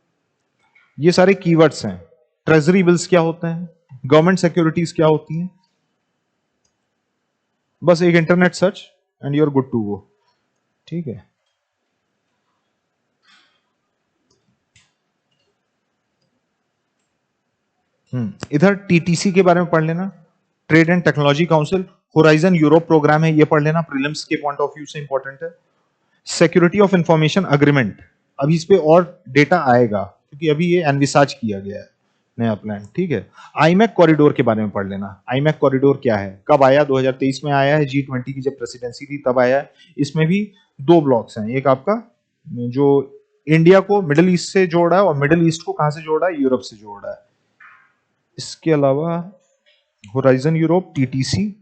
A: ये सारे कीवर्ड्स हैं। ट्रेजरी बिल्स क्या होते हैं, गवर्नमेंट सिक्योरिटीज क्या होती हैं। बस एक internet search and you are good to go. ठीक है, इधर टीटीसी के बारे में पढ़ लेना, trade and technology council. Horizon Europe programme है, ये पढ़ लेना, प्रीलिम्स के पॉइंट ऑफ व्यू से इंपॉर्टेंट है। सिक्योरिटी ऑफ इंफॉर्मेशन अग्रीमेंट, अभी इस पे और डेटा आएगा क्योंकि अभी ये एनविसाज किया गया है नया प्लान। ठीक है, आईमैक कॉरिडोर के बारे में पढ़ लेना। आईमैक कॉरिडोर क्या है, कब आया, 2023 में आया है, G20 की जब प्रेसिडेंसी थी तब आया है। इसमें भी दो ब्लॉक्स हैं, एक आपका जो इंडिया को मिडिल ईस्ट से जोड़ रहा है, और मिडिल ईस्ट को कहां से जोड़ रहा है, यूरोप से जोड़ रहा है। इसके अलावा होराइजन यूरोप, टीटीसी,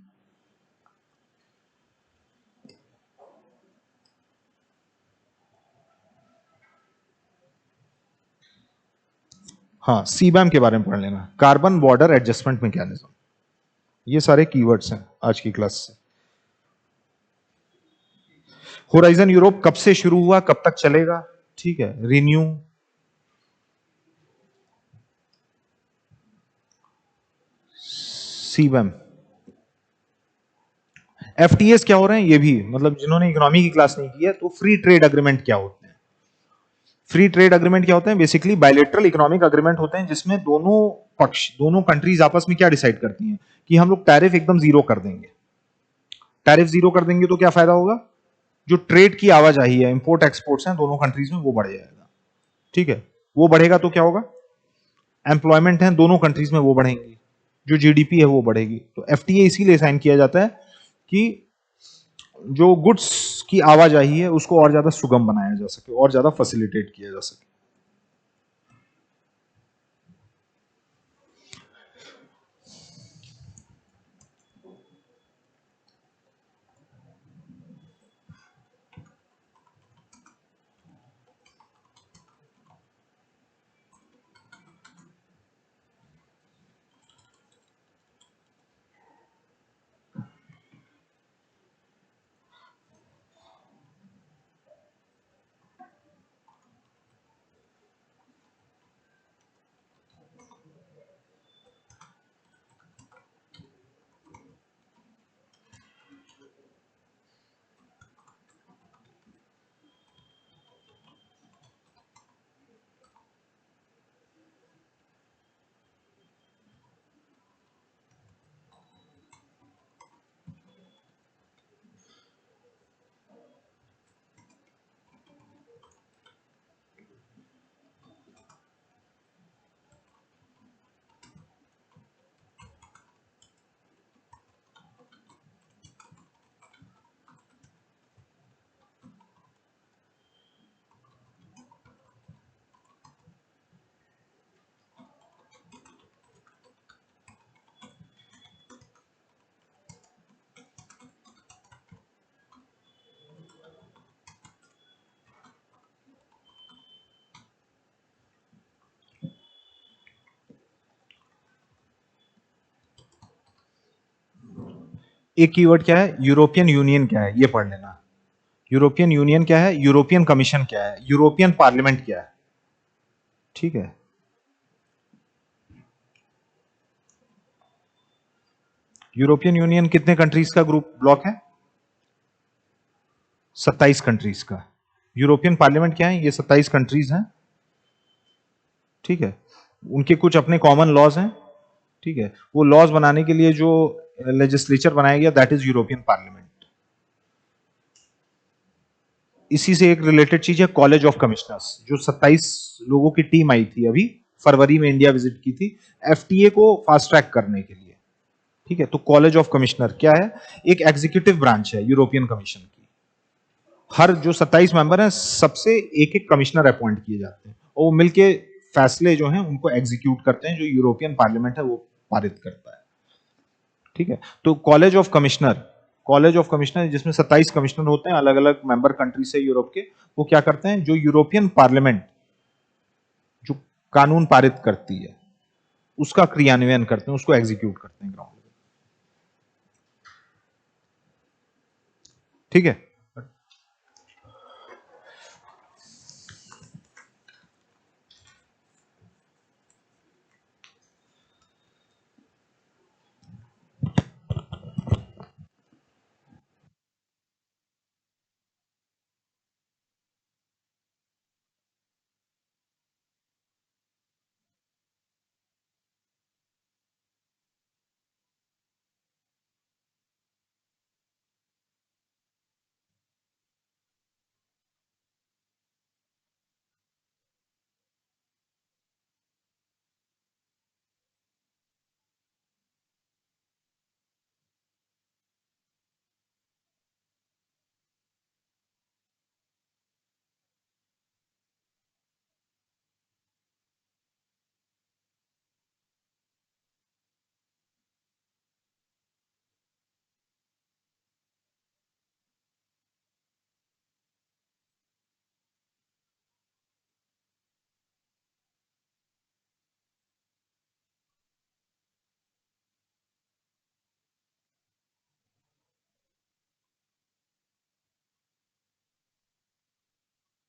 A: हाँ सीबैम के बारे में पढ़ लेना, कार्बन बॉर्डर एडजस्टमेंट मैकेनिज्म। ये सारे कीवर्ड्स हैं आज की क्लास से। होराइजन यूरोप कब से शुरू हुआ, कब तक चलेगा। ठीक है, रिन्यू, सीबैम, एफटीएस क्या हो रहे हैं, ये भी मतलब जिन्होंने इकोनॉमी की क्लास नहीं की है, तो फ्री ट्रेड अग्रीमेंट क्या होते हैं। फ्री ट्रेड अग्रीमेंट क्या होते हैं, बेसिकली बायलेटरल इकोनॉमिक अग्रीमेंट होते हैं, जिसमें दोनों पक्ष, दोनों कंट्रीज आपस में क्या डिसाइड करती हैं कि हम लोग टैरिफ एकदम जीरो कर देंगे। टैरिफ जीरो कर देंगे तो क्या फायदा होगा, जो ट्रेड की आवाजाही है, इंपोर्ट एक्सपोर्ट्स हैं दोनों कंट्रीज में, वो बढ़ जाएगा। ठीक है, वो बढ़ेगा तो क्या होगा, एम्प्लॉयमेंट है दोनों कंट्रीज में वो बढ़ेंगी, जो जीडीपी है वो बढ़ेगी। तो एफटीए इसीलिए साइन किया जाता है कि जो गुड्स की आवाजाही है उसको और ज्यादा सुगम बनाया जा सके, और ज्यादा फैसिलिटेट किया जा सके। एक कीवर्ड क्या है, यूरोपियन यूनियन क्या है, ये पढ़ लेना। यूरोपियन यूनियन क्या है, यूरोपियन कमीशन क्या है, यूरोपियन पार्लियामेंट क्या है। ठीक है, यूरोपियन यूनियन कितने कंट्रीज का ग्रुप ब्लॉक है, 27 कंट्रीज का। यूरोपियन पार्लियामेंट क्या है, ये 27 कंट्रीज हैं। ठीक है, उनके कुछ अपने कॉमन लॉज हैं, ठीक है, वो लॉज बनाने के लिए जो लेजिस्लेचर बनाया गया दैट इज यूरोपियन पार्लियामेंट। इसी से एक रिलेटेड चीज है कॉलेज ऑफ कमिश्नर्स, जो 27 लोगों की टीम आई थी अभी फरवरी में इंडिया विजिट की थी एफटीए को फास्ट ट्रैक करने के लिए। ठीक है, तो कॉलेज ऑफ कमिश्नर क्या है? एक एग्जीक्यूटिव ब्रांच है यूरोपियन कमीशन की। हर जो 27 मेंबर हैं सबसे एक एक कमिश्नर अपॉइंट किए जाते हैं और वो मिलके फैसले जो हैं उनको एग्जीक्यूट करते हैं, जो यूरोपियन पार्लियामेंट है वो पारित करता है। ठीक है, तो कॉलेज ऑफ कमिश्नर जिसमें 27 कमिश्नर होते हैं अलग अलग मेंबर कंट्री से यूरोप के। वो क्या करते हैं, जो यूरोपियन पार्लियामेंट जो कानून पारित करती है उसका क्रियान्वयन करते हैं, उसको एग्जीक्यूट करते हैं ग्राउंड। ठीक है।